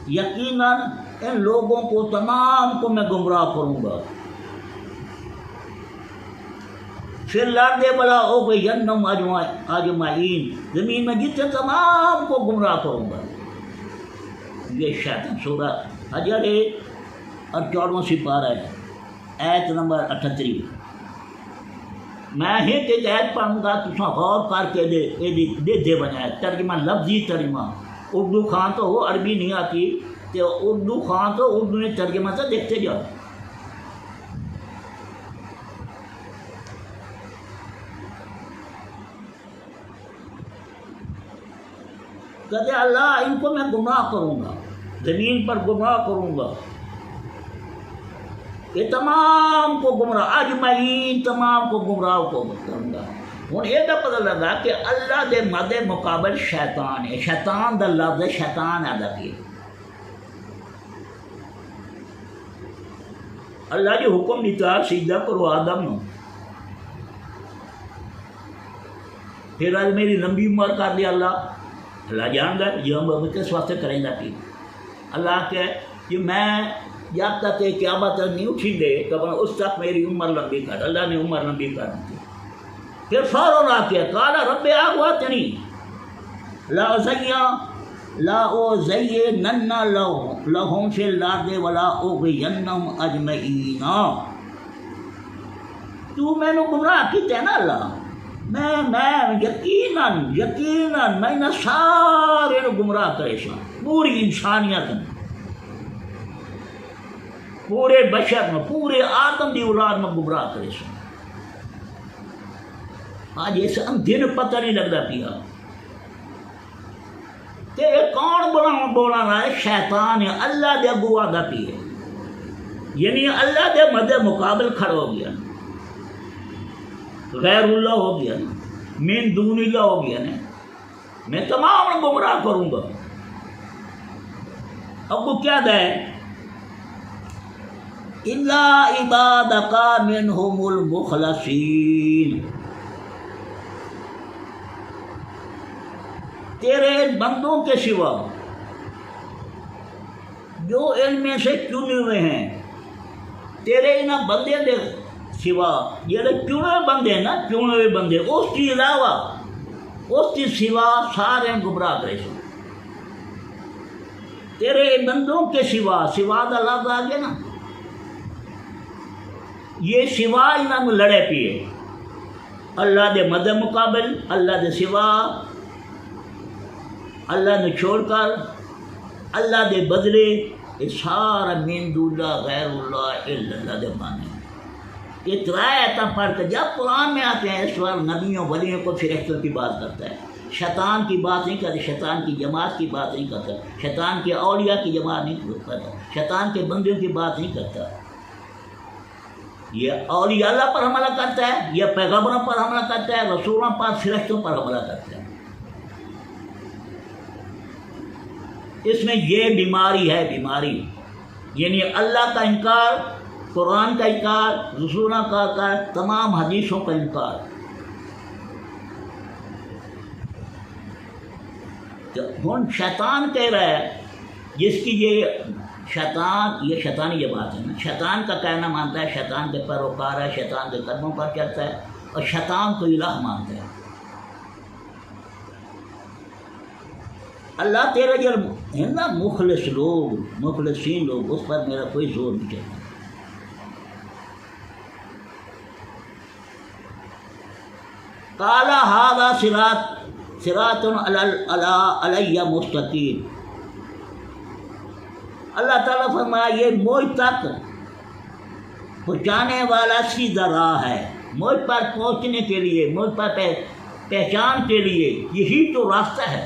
یقیناً ان لوگوں کو تمام کو میں گمراہ کروں گا۔ پھر لاندے بلا ہو گئی جنم اجمعین، زمین میں جتنے تمام کو گمراہ کروں گا. یہ شیطان سورہ حجر 14واں سپارہ ہے، آیت نمبر 38. میں ایک آیت پڑھوں گا، تو غور کر کے دے بنایا ترجمہ، لفظی ترجمہ. اردو خان تو ہو، عربی نہیں آتی، تو اردو خان تو اردو میں ترجمہ سے دیکھتے جاؤ. کہتے اللہ ان کو میں گمراہ کروں گا، زمین پر گمراہ کروں گا، یہ تمام کو گمراہ، اجمعین تمام کو گمراہ کو کروں گا. ہوں یہ تو پتہ لگا کہ اللہ دے مد مقابل شیطان ہے. شیطان دا لفظ شیطان ادا کیا. اللہ جو حکم دیتا سجدہ کرو آدم نو، پھر آج میری لمبی عمر کر دی اللہ جان گا یہ ہم کس واسطے کریں گا. پھر اللہ کہ کہ میں جب تک کہ قیامت نہیں اٹھی دے کبھی اس تک میری عمر لمبی کر. اللہ نے عمر لمبی کر دی. پھر فوراً آ کے قال رب اغوتنی لا أزينن لهم في الأرض ولا أغوينهم أجمعین. تو میں نے گمراہ کیتے ہیں نا اللہ، میں یقیناً میں نے سارے گمراہ کرے سا، پوری انسانیت میں، پورے بشر میں، پورے آدم دی اولاد میں گمراہ کرے سا. آج اس دن پتہ نہیں لگتا پیا کہ کون بولا رہا ہے. شیطان ہے، اللہ دے اگو آدھا پیے، یعنی اللہ دے مد مقابل کھڑا ہو گیا، غیر اللہ ہو گیا، من دون اللہ ہو گیا. میں تمام گمراہ کروں گا. اب وہ کیا دے الا عبادک منہم المخلصین، تیرے بندوں کے سوا جو علم سے چنے ہوئے ہیں، تیرے انہیں بندے دے سوا یہ چنے بندے نا، چنے ہوئے بندے، اس کی علاوہ اس کی سوا سارے گمراہ کرے سو. تیرے بندوں کے سوا، سوا دا لفظ آ گیا نا، یہ سوا انہوں نے لڑے پیے. اللہ دے مد مقابل، اللہ دے سوا، اللہ نے چھوڑ کر، اللہ دے بدلے، یہ سارا من دون اللہ غیر اللہ الا اللہ دے مانے. یہ ترائے پڑھ کر جب قرآن میں آتے ہیں اس وقت نبیوں ولیوں کو فرشتوں کی بات کرتا ہے، شیطان کی بات نہیں کرتا، شیطان کی جماعت کی بات نہیں کرتا، شیطان کے اولیاء کی جماعت نہیں کرتا، شیطان کے بندوں کی بات نہیں کرتا. یہ اولیاء اللہ پر حملہ کرتا ہے، یہ پیغمبروں پر حملہ کرتا ہے، رسولوں پر، فرشتوں پر حملہ کرتا ہے. اس میں یہ بیماری ہے، بیماری یعنی اللہ کا انکار، قرآن کا انکار، رسولوں کا انکار، تمام حدیثوں کا انکار. ہوں شیطان کہہ رہا ہے، جس کی یہ شیطان، یہ شیطانی یہ بات ہے نا، شیطان کا کہنا مانتا ہے، شیطان کے پیروکار ہے، شیطان کے قدموں پر چلتا ہے اور شیطان کو الہ مانتا ہے. اللہ تیرا جو ہے نا مخلص لوگ، مخلصین لوگ، اس پر میرا کوئی زور نہیں چلتا. قال ھذا صراط علی مستقیم. اللہ تعالیٰ فرمایا یہ مجھ تک پہنچانے والا سیدھا راہ ہے. مجھ پر پہنچنے کے لیے، مجھ پر پہچان کے لیے یہی تو راستہ ہے،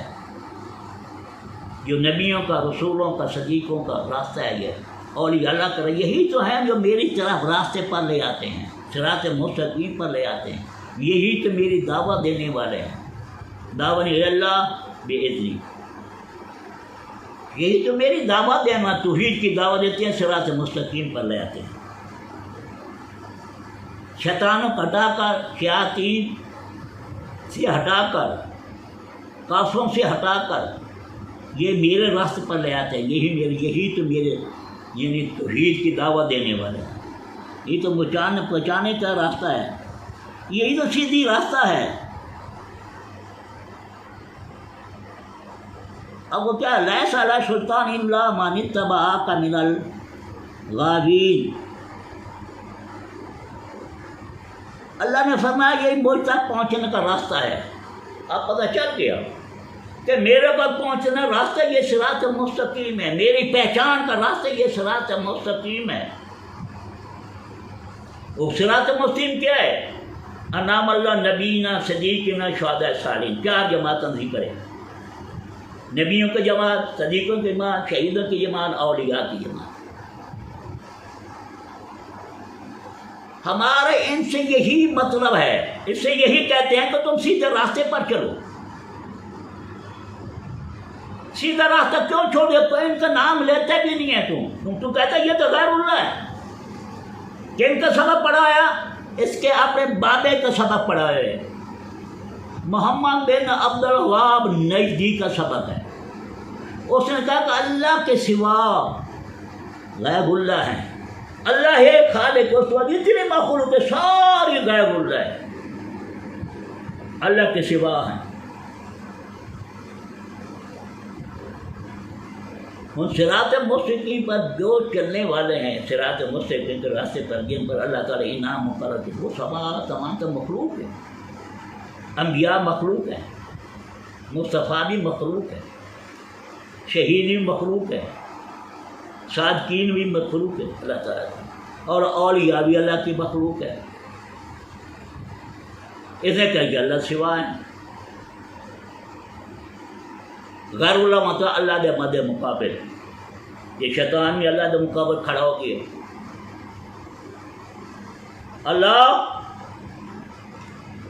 جو نبیوں کا، رسولوں کا، صدیقوں کا راستہ ہے. یہ اولیاء اللہ کا یہی تو ہے جو میری طرف راستے پر لے آتے ہیں، صراط مستقیم پر لے آتے ہیں. یہی تو میری دعوت دینے والے ہیں. دعوت اللہ بإذنی، یہی تو میری دعوت دینا، توحید کی دعوت دیتے ہیں، صراط مستقیم پر لے آتے ہیں. شیطانوں کو ہٹا کر، شیاطین سے ہٹا کر، کافروں سے ہٹا کر یہ میرے راستے پر لے آتے ہیں. یہی تو میرے یعنی توحید کی دعوت دینے والے ہیں. یہ تو پہنچانے کا راستہ ہے. یہی تو سیدھی راستہ ہے. اب وہ کیا لیس علی سلطان الا من اتبعک من الغاوین. اللہ نے فرمایا یہی مجھ تک پہنچنے کا راستہ ہے. اب پتہ چل گیا کہ میرے پر پہنچنے کا راستہ یہ صراط مستقیم ہے، میری پہچان کا راستہ یہ صراط مستقیم ہے. وہ صراط مستقیم کیا ہے؟ انعام اللہ نبینا صدیقنا شہداء صالحین. 4 جماعتیں ذکر ہے، نبیوں کی جماعت، صدیقوں کی جماعت، شہیدوں کی جماعت، اولیاء کی جماعت. ہمارے ان سے یہی مطلب ہے، اس سے یہی کہتے ہیں کہ تم سیدھے راستے پر چلو. سیدھا راستہ کیوں چھوڑے؟ تو ان کا نام لیتے بھی نہیں ہے تو کہتا ہے یہ تو غیر اللہ ہے. کن کا سبق پڑھایا؟ اس کے اپنے بابے کا سبق پڑھایا ہے. محمد بن عبد الوہاب نجدی کا سبق ہے. اس نے کہا کہ اللہ کے سوا غیب اللہ ہے. اللہ ہے خالق، اس وقت جتنے مخلوق ہے ساری غیب اللہ ہے، اللہ کے سوا ہے. ان صراط مستقیم پر جو چلنے والے ہیں، صراط مستقیم کے راستے پر جن پر اللہ تعالیٰ انعام مقرر ہے، وہ تمام مخلوق ہیں. انبیاء مخلوق ہیں، مصطفیٰ بھی مخلوق ہے، شہید بھی مخلوق ہے، صادقین بھی مخلوق ہے اللہ تعالیٰ کی، اور اولیاء بھی اللہ کی مخلوق ہے. اسے کہ اللہ سوا ہے. غیر اللہ مطلب اللہ دے مد مقابل. یہ شیطان بھی اللہ دے مقابل کھڑا ہو گیا. اللہ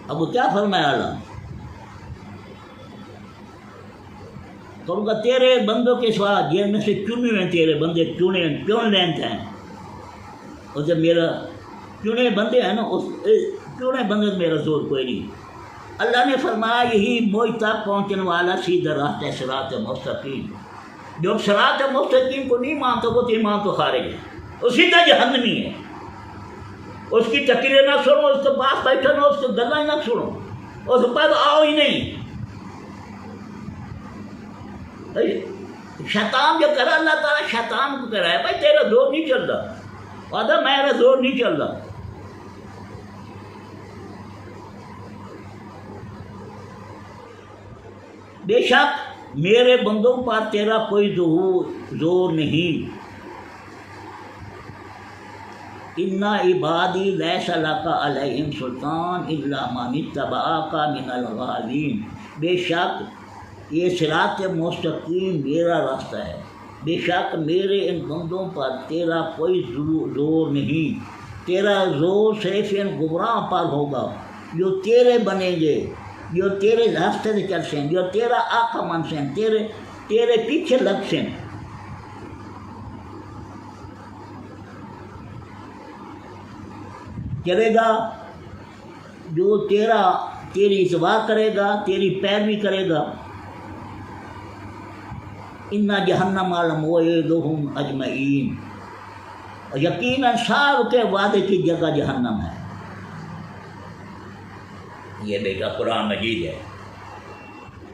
اب وہ کیا فرمایا اللہ؟ کہوں گا تیرے بندوں کے سوا جن میں سے چنے ہوئے تیرے بندے چن لینتے ہیں. اور جب میرا چنے بندے ہیں نا، اس چنے بندے سے میرا زور کوئی نہیں. اللہ نے فرمایا یہی مجھ تک پہنچنے والا سیدھا راستہ صراط مستقیم. جو صراط مستقیم کو نہیں مانتا وہ تو ایمان تو خارج ہے، وہ سیدھا جہنمی ہے. اس کی تقریر نہ سنو، اس کے پاس بیٹھو نہ، اس کی گلیں نہ سنو، اس کے پاس آؤ ہی نہیں. شیطان جو کرا، اللہ تعالیٰ شیطان کو کرا ہے بھائی تیرا زور نہیں چل رہا، وعدہ میرا زور نہیں چل رہا. بے شک میرے بندوں پر تیرا کوئی زور نہیں. اِنَّ عِبَادِي لَيْسَ لَكَ عَلَيْهِمْ سُلْطَانٌ إِلَّا مَنِ اتَّبَعَكَ مِنَ الْغَاوِينَ. بے شک یہ صراط مستقیم میرا راستہ ہے. بے شک میرے ان بندوں پر تیرا کوئی زور نہیں. تیرا زور صرف ان گمراہ پر ہوگا جو تیرے بنیں گے، جو تیرے راستے سے چل سیں، جو تیرا آقا من سیں، تیرے پیچھے لگ سیں. چلے گا جو تیری اتباع کرے گا، تیری پیروی کرے گا. اِنَّ جَهَنَّمَ لَمَوْعِدُهُمْ أَجْمَعِينَ. اور یقیناً سب کے وعدے کی جگہ جہنم ہے. یہ بیٹا قرآن مجید ہے.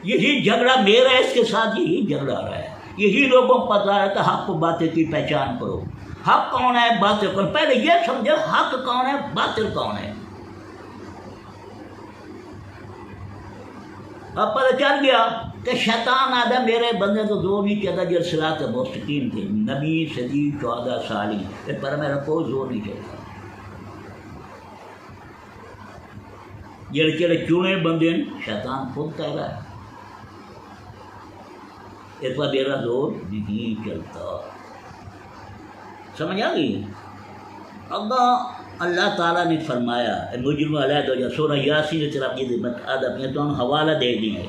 یہی جھگڑا میرا اس کے ساتھ یہی جھگڑا رہا ہے. یہی لوگوں کو پتا ہے کہ حق و باطل کی پہچان کرو. حق کون ہے، باطل کون؟ پہلے یہ سمجھو حق کون ہے، باطل کون ہے. اب پتہ چل گیا کہ شیطان آدھا میرے بندے کو زور نہیں چلتا جو صراط مستقیم تھے، نبی صدیق شہداء صالحین، اس پر میرا کوئی زور نہیں چلتا. جڑے چنے بندے شیطان خود کہہ رہا ہے اس پر میرا زور نہیں چلتا. سمجھ آ گئی؟ اب اللہ تعالیٰ نے فرمایا مجرم علیہ ہو جا سورہ یاسین طرف یہ ادب یہ تو حوالہ دے دیں گے.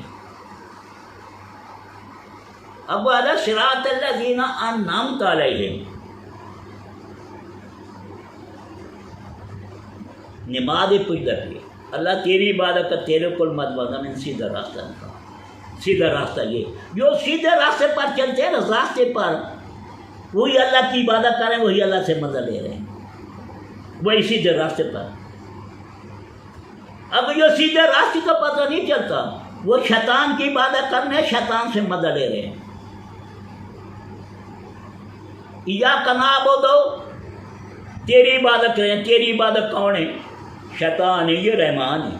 اب علی صراط الذین انعمت علیہم. نماز پوچھ دے اللہ تیری عبادت کا تیرے کو مت بنا میں سیدھا راستہ نکال. سیدھا راستہ یہ جو سیدھے راستے پر چلتے ہیں نا، راستے پر وہی اللہ کی عبادت کریں، وہی اللہ سے مدد لے رہے ہیں، وہی سیدھے راستے پر. اب یہ سیدھے راستے کا پتہ نہیں چلتا، وہ شیطان کی عبادت کرنے، شیطان سے مدد لے رہے ہیں۔ ایاک نعبد، تیری عبادت کریں، تیری عبادت کون ہے؟ شیطان ہے، یہ رحمان ہے۔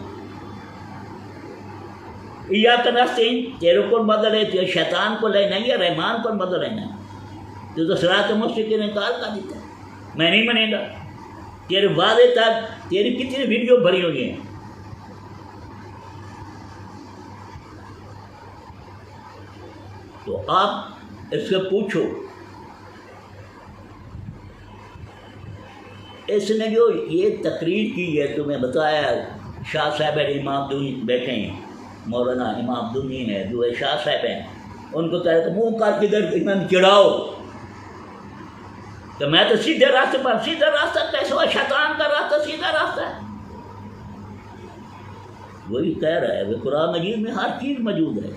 ایاک نستعین، تیرے کو مدد لیتے، شیطان کو لینا ہے یا رحمان کو مدد لینا ہے؟ تو صراط مستقیم انکار کر دیتا ہے، میں نہیں مانیں گا۔ تیرے وعدے تک تیری کتنی ویڈیو بھری ہوئی ہیں۔ تو آپ اس سے پوچھو، اس نے جو یہ تقریر کی ہے تمہیں بتایا، شاہ صاحب امام دونی بیٹھے ہیں، مولانا امام دونی ہے جو شاہ صاحب ہیں، ان کو کہا کہ منہ کر کے ادھر انہیں چڑھاؤ، تو میں تو سیدھے راستے پر، سیدھا راستہ کیسے ہوا؟ شیطان کا راستہ سیدھا راستہ ہے۔ وہی کہہ رہا ہے، وہ قرآن مجید میں ہر چیز موجود ہے۔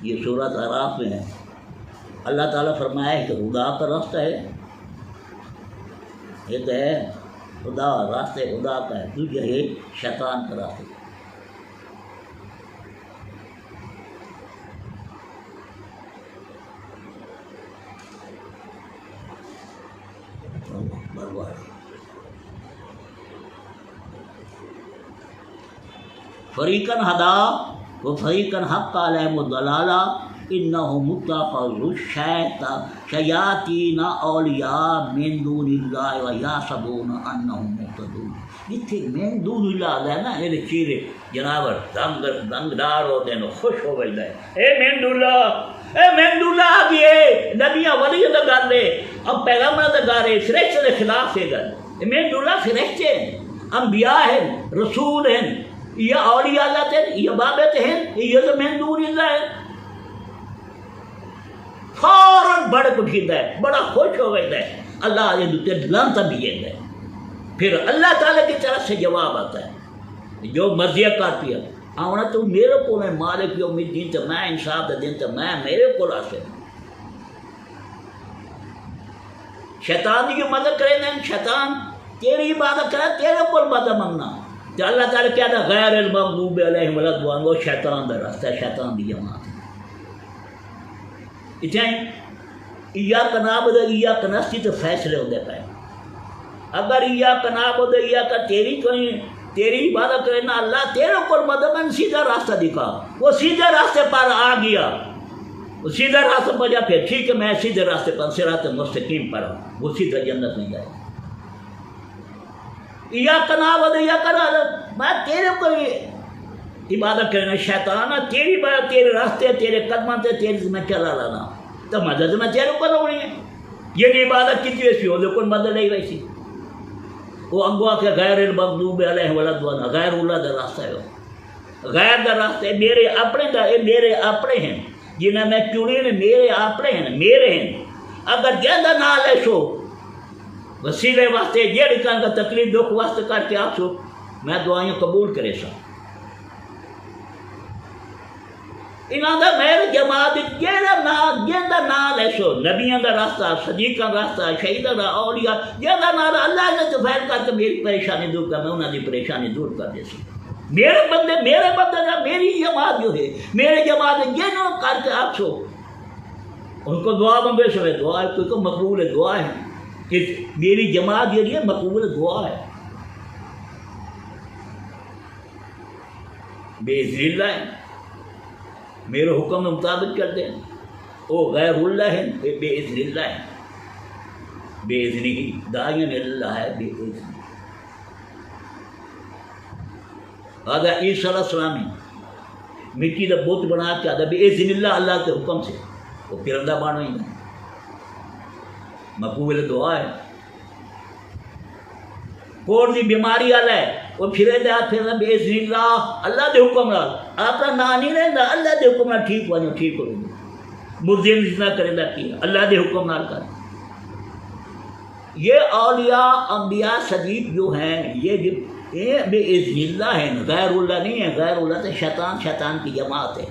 یہ سورۃ اعراف میں ہے، اللہ تعالیٰ فرمایا ہے کہ خدا کا راستہ ہے، ایک ہے خدا، راستے خدا کا ہے، دوسرا ہے شیطان کا راستہ۔ فریقاً ہدا و فریقاً حق علیہم الضلالہ انہم اتخذوا الشیاطین اولیاء من دون اللہ ویحسبون انہم مہتدون۔ جتنے من دون اللہ ہے نا، یہ چیزیں جنابر رنگدار ہوتے ہیں، خوش ہو گئی ہے، اے من دون اللہ، اے من دون اللہ آگئے نبیاں ولی دا گا رہے، اب پیغمبر دا گا رہے، فرشتے دے خلاف سے گا، من دون اللہ فرشتے ہیں، انبیاء ہیں، رسول ہیں، یہ اولیاء اللہ تھے، یہ بابت ہیں، یہ تو من دون اللہ ہے۔ فوراً بڑک اٹھیتا ہے، بڑا خوش ہو گیا ہے، اللہ یہ دوتے لانتا بھی ہے۔ پھر اللہ تعالیٰ کی طرف سے جواب آتا ہے، جو مرضی کر پیا آنا تو میرے کو میں مالک یوم الدین، تو میں انصاف دے دین، تو میں میرے کو راستے شیطان کی مدد کرے نا، شیطان تیری عبادت کرے، تیرے کو مدد منگنا، تو اللہ تعالیٰ کیا تھا غیر المغضوب علیہم ولا الضالین، وہ شیطان دا راستہ ہے، شیطان دی جماعت۔ اتنے ایاک نعبد ایاک نستعین تو فیصلے ہوتے پائے، اگر ایاک نعبد ایاک تیری کوئی تیری عبادت کرے نا اللہ، تیرے کو مدد میں سیدھا راستہ دکھا، وہ سیدھے راستے پر آ گیا، وہ سیدھا راستہ پر جا، پھر ٹھیک ہے میں سیدھے راستے پر صراط مستقیم پر ہوں، وہ سیدھا جنت میں جائے۔ ایاک نعبد ایاک نستعین، میں تیرے کو عبادت کرنا، شیطان تیری عبادت، تیرے راستے، تیرے قدموں سے تیرے میں چلا لانا، تو مدد میں تیرے کو لوڑی ہے۔ یہ نہیں عبادت کتنی ویسی ہو لیکن مدد نہیں ویسی، وہ انگوا کے غیر المغضوب علیہم ولا الضالین، غیر اللہ دا راستہ ہے، غیر دا راستہ ہے، میرے اپنے دا، یہ میرے اپنے ہیں جنہیں میں چنے نے، میرے اپنے ہیں، میرے ہیں۔ اگر جہاں نہ لے سو وسیلے واسطے جیڑی کان کا تکلیف دکھ واسطے کر کے آپ سو، میں دعائیں قبول کرے سا۔ انہاں دا میرے جماعت جہاں نہ لے سو، نبیاں دا راستہ، صدیقاں دا راستہ، شہیداں دا، اولیاء جہاں نہ اللہ نے تو فیل کر کے میری پریشانی دور کر، میں انہاں دی پریشانی دور کر دے سا۔ میرے بندے دا، میری جماعت جو ہے، میرے جماعت جنہوں کر کے آپ سو، ان کو دعا منگے سو، دعا ہے کوئی کو مقبول دعا ہے کہ میری جماعت یہ مقبول دعا ہے، بے اذن اللہ ہے، میرے حکم مطابق کرتے ہیں، وہ غیر اللہ ہے، بے اذن اللہ ہے، بے اذن ہی داعین اللہ ہے، بے اذن۔ آگا عیسیٰ علیہ السلام مٹی کا بت بنا کے آدھا بے اذن اللہ، اللہ کے حکم سے وہ پرندہ بن ہوئی ہے، مقبول دعا ہے۔ کوڑ دی بیماری والا ہے، وہ پھرے دے ہاتھ پھرنا بے اذن اللہ، اللہ دے حکم نال، اپنا نا نہیں رہتا، اللہ دے حکم نال ٹھیک ہو جاؤ، ٹھیک ہو جاؤ، مردے جتنا کرے گا کیا اللہ دے حکم نال کر۔ یہ اولیاء انبیاء صدیق جو ہیں یہ بے اذن اللہ ہے، غیر اللہ نہیں ہے، غیر اللہ تو شیطان کی جماعت ہے۔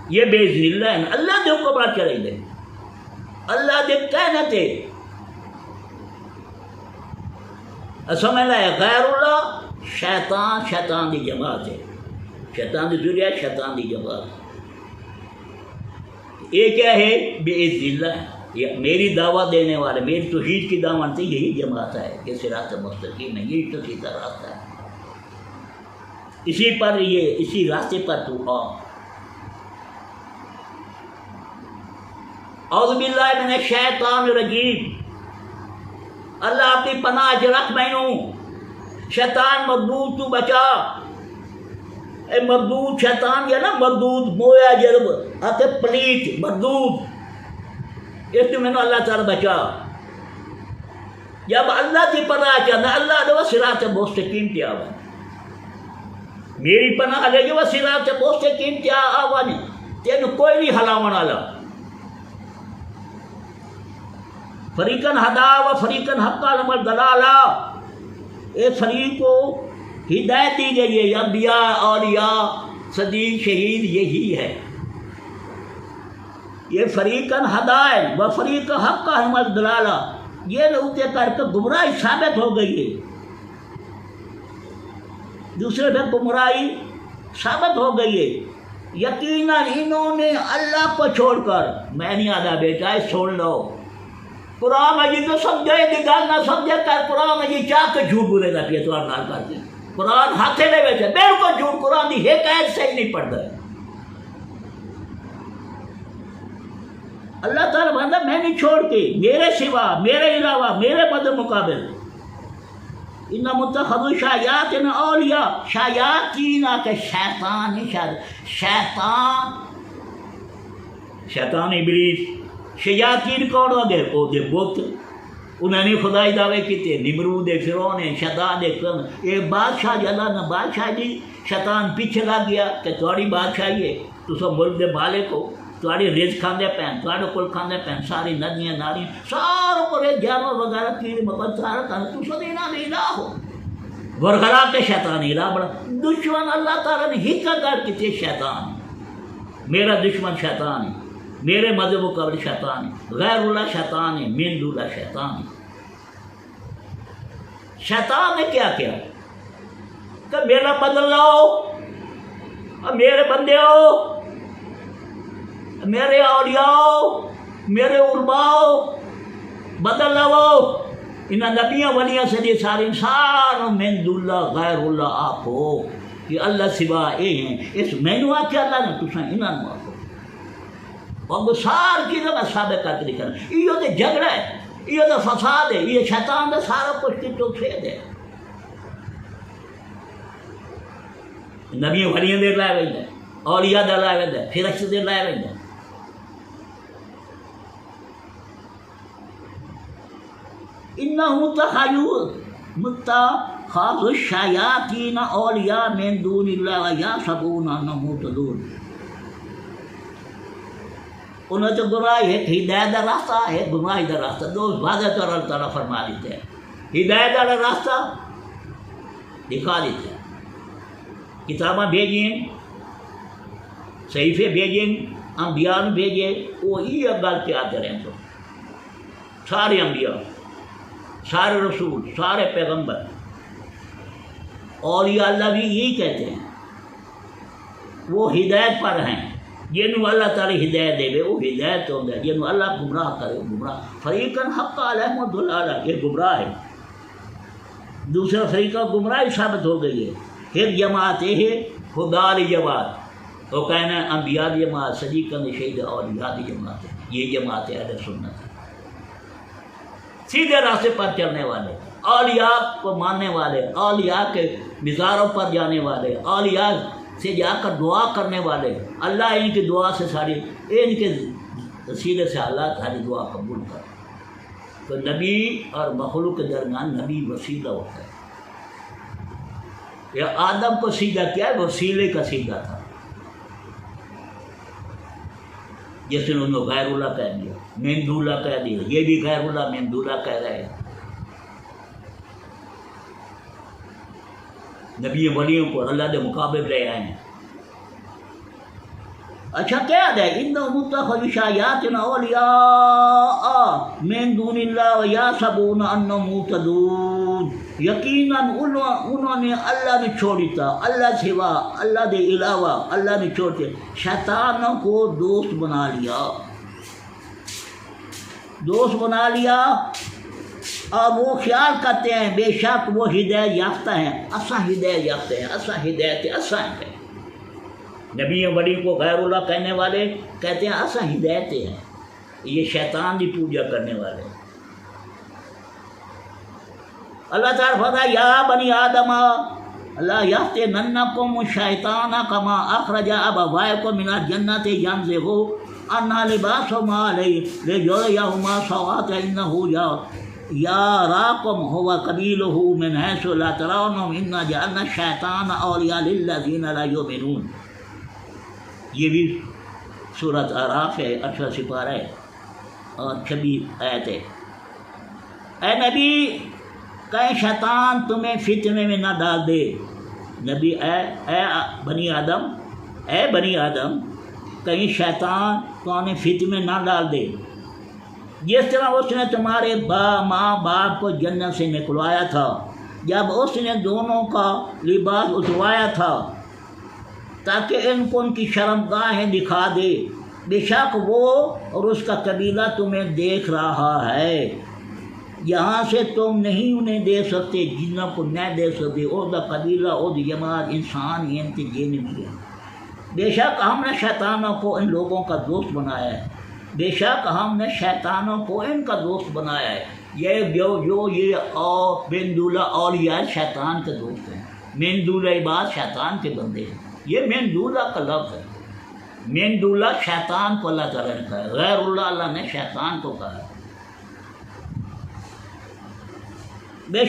یہ بِإِذْنِ اللہ اللہ دے حکم نال چلے دے، اللہ دے کہنے تے سمجھ لائے غیر اللہ شیطان، شیطان دی جماعت ہے، شیطان دی ذریعہ شیطان دی جماعت۔ یہ کیا ہے؟ بِإِذْنِ اللہ، یہ میری دعوت دینے والے، میری توحید کی دعوت یہی جماعت ہے، یہ صراط مستقیم ہے، یہی تو سیدھا راستہ ہے، اسی پر یہ اسی راستے پر تو آ۔ اعوذ باللہ من الشیطان الرجیم، اللہ اپنی پناہ چ رکھ مینوں، شیطان مردود تو بچا۔ اے مردود شیطان یا نا مردود مویا جرب آتے پلیت مردود، اس تو مینوں اللہ تعالی بچا۔ جب اللہ کی پناہ چاہنا اللہ دے صراط مستقیم تے آون، میری پناہ لے جو صراط مستقیم تے آون، تینوں کوئی نہیں ہلاون والا۔ فریقاً ہدا و فریقاً حقا لمن ضلالہ، ایک فریق کو ہدایت دی گئی ہے، انبیاء اولیاء صدیق شہید یہی ہے، یہ فریقاً ہدا ہے و فریق حقا لمن ضلالہ، یہ لوگوں کر کے گمراہی ثابت ہو گئی ہے، دوسرے پہ گمراہی ثابت ہو گئی ہے۔ یقیناً انہوں نے اللہ کو چھوڑ کر، میں نہیں آدھا بیٹا سن لو، قرآن مجید تو سمجھے دی گل نہ سمجھے کر، قرآن مجید چاہ کے جھوٹ بولے گا پیا تو نال کر دیں، قرآن ہاتھے لے بیٹھے بالکل جھوٹ، قرآن دی ایک آیت صحیح نہیں پڑھتا ہے۔ اللہ تعالیٰ بندہ میں نہیں چھوڑ کے، میرے سوا، میرے علاوہ، میرے مد مقابل، ان متخذ شایات اولیاء، شیاطین کے شیطان، شیطان شیطان ابلیس، شیاطین کون ہو گئے؟ وہ دے بت، انہوں نے خدائی دعوے کیتے، نمرود فرعون شیطان یہ بادشاہ جلا نہ بادشاہ جی، شیطان پیچھے لگ گیا کہ تھوڑی بادشاہی ہے، تو ملک دے مالک ہو، تھوڑی رزق کھاندے پین، تھوڑے کول کھاندے پین، ساری ندیاں ناریاں ساروں کو جانور وغیرہ کیڑے مکڑ سارا کھانا، تو دینا نہیں الہ ہو، ورغلا کے شیطان الہ بڑا دشمن اللہ تعالیٰ نے حقیقت کر کیتے شیطان، میرا دشمن شیطان ہے، میرے مذہب و قبر شیطان ہے، غیر اللہ شیطان ہے، من دون اللہ شیطان ہے۔ شیطان نے کیا کیا کہ میرا بدل لاؤ، اور میرے بندے ہو، میرے اولیاء، میرے علماء بدل لاؤ، انہاں نبیاں ولیاں سے دی سارے انسان من دون اللہ غیر اللہ آپ ہو، کہ اللہ سوا اے ہیں، اس مینو آکے اللہ نے تساں انہاں نو آکو، اور سار چیزیں میں ثابت کر کے دکھانا، یہ تو جھگڑا ہے، یہ تو فساد ہے، یہ شیطان کا سارا کچھ کی تو کھید ہے۔ نبی ولیاں دے لائے ویندے، اولیاء دے لائے ویندے، فرشتے دے لائے ویندے، انہم متخذ الشیاطین اولیاء من دون اللہ یحسبون انہم مہتدون، انہیں تو گمراہی ہے، ہدایت کا راستہ ہے، گمراہی کا راستہ، دو واضح طور اللہ تعالیٰ فرما دیتے ہیں، ہدایت کا راستہ دکھا دیتے ہیں، کتابیں بھیجیں، صحیفے بھیجیں، انبیاء بھیجیں، وہ یہ گل پہ آتے رہیں، تو سارے انبیاء، سارے رسول، سارے پیغمبر، اولیاء اللہ بھی یہی کہتے ہیں، وہ ہدایت پر ہیں، جنہوں اللہ تعالی ہدایت دے وہ ہدایت ہوتا ہے، جنہوں اللہ گمراہ کرے گمراہ، فریقاً حق علیہم الضلالہ، یہ گمراہ ہے، دوسرا فریقہ گمراہی ثابت ہو گئی ہے، ایک جماعت یہ ہے خدا لی جماعت، وہ کہنا ہے انبیاء دی جماعت، صدیقاً شہید اولیاء دی جماعت، یہ جماعت ہے اہل سنت، سیدھے راستے پر چلنے والے، اولیاء کو ماننے والے، اولیاء کے مزاروں پر جانے والے، اولیاء سے جا کر دعا کرنے والے، اللہ ان کی دعا سے ساری، ان کے وسیلے سے اللہ ساری دعا قبول کر، تو نبی اور مخلوق کے درمیان نبی وسیلہ ہوتا ہے، یہ آدم کو سیدھا کیا ہے، وسیلے کا سیدھا تھا، جس نے انہوں نے غیر اللہ کہہ دیا، من دون اللہ کہہ دیا، یہ بھی غیر اللہ من دون اللہ کہہ رہے ہیں، نبی ولیوں کو اللہ کے مقابل لے آئے ہیں، اچھا کیا ہے انہم اتخذوا شایات اولیاء من دون اللہ ویحسبون انہم مہتدون، یقیناً انہوں نے اللہ نے چھوڑی تھا، اللہ سوا، اللہ کے علاوہ اللہ نے چھوڑ کے شیطانوں کو دوست بنا لیا، دوست بنا لیا، اور وہ خیال کرتے ہیں بے شک وہ ہدایت یافتہ ہیں، اساں ہدایت یافتہ ہیں، اساں ہدایت اساں ہیں۔ نبی بڑی کو غیر اللہ کہنے والے کہتے ہیں اساں ہدایت ہیں، یہ شیطان کی پوجا کرنے والے۔ اللہ تعالیٰ فرماتا ہے یا بنی آدم لا یفتننکم الشیطان کما اخرج ابویکم من الجنۃ ینزع عنہما لباسہما لیریہما سوآتہما یراکم ھو قبیلہ من حیث لا ترونہم انا جعلنا الشیطان اولیاء للذین لا یؤمنون۔ یہ بھی سورۃ اعراف ہے، 18 سپارہ ہے اور 26 آیت ہے۔ اے نبی کہیں شیطان تمہیں فتنے میں نہ ڈال دے، نبی اے بنی آدم کہیں شیطان تمہیں فتنے میں نہ ڈال دے، جس طرح اس نے تمہارے ماں باپ کو جنت سے نکلوایا تھا جب اس نے دونوں کا لباس اتروایا تھا تاکہ ان کو ان کی شرمگاہیں دکھا دے، بے شک وہ اور اس کا قبیلہ تمہیں دیکھ رہا ہے، یہاں سے تم نہیں انہیں دیکھ سکتے، جنوں کو نہیں دیکھ سکتے، اور دا قبیلہ اور دا جماعت انسان یہ انتجین نہیں ہے۔ بے شک ہم نے شیطانوں کو ان لوگوں کا دوست بنایا ہے، بے شک ہم نے شیطانوں کو ان کا دوست بنایا ہے۔ یہ من دون اولیاء شیطان کے دوست ہیں، من دون عباد شیطان کے بندے ہیں، یہ من دون کا لفظ ہے، من دون شیطان کو اللہ تعالیٰ نے کہا ہے، غیر اللہ نے شیطان کو کہا ہے۔ بے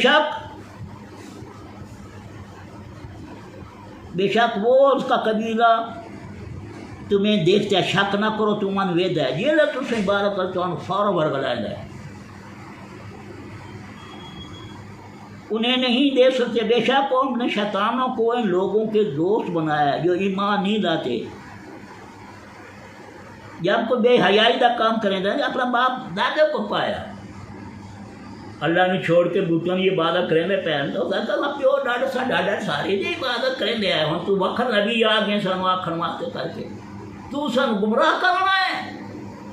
شک وہ اس کا قبیلہ تمہیں دیکھتے ہیں، شک نہ کرو تمہن وید ہے، یہ لے تم سے عبارت کر تو فوراً ورگلائے ہے، انہیں نہیں دیکھ سکتے۔ بے شک ہم نے شیطانوں کو ان لوگوں کے دوست بنایا جو ایمان نہیں لاتے، جب کوئی بے حیائی کا کام کریں گے اپنا باپ دادے کو پایا، اللہ نے چھوڑ کے بوٹوں کی عبادت کریں دے پہن تو پیو ڈاڈا سا ڈاڈا سارے دی عبادت کریں دے آئے ہوں، تو وقت نبی آ گئے سن آخر واسطے کر کے تو سن گمراہ کرنا ہے،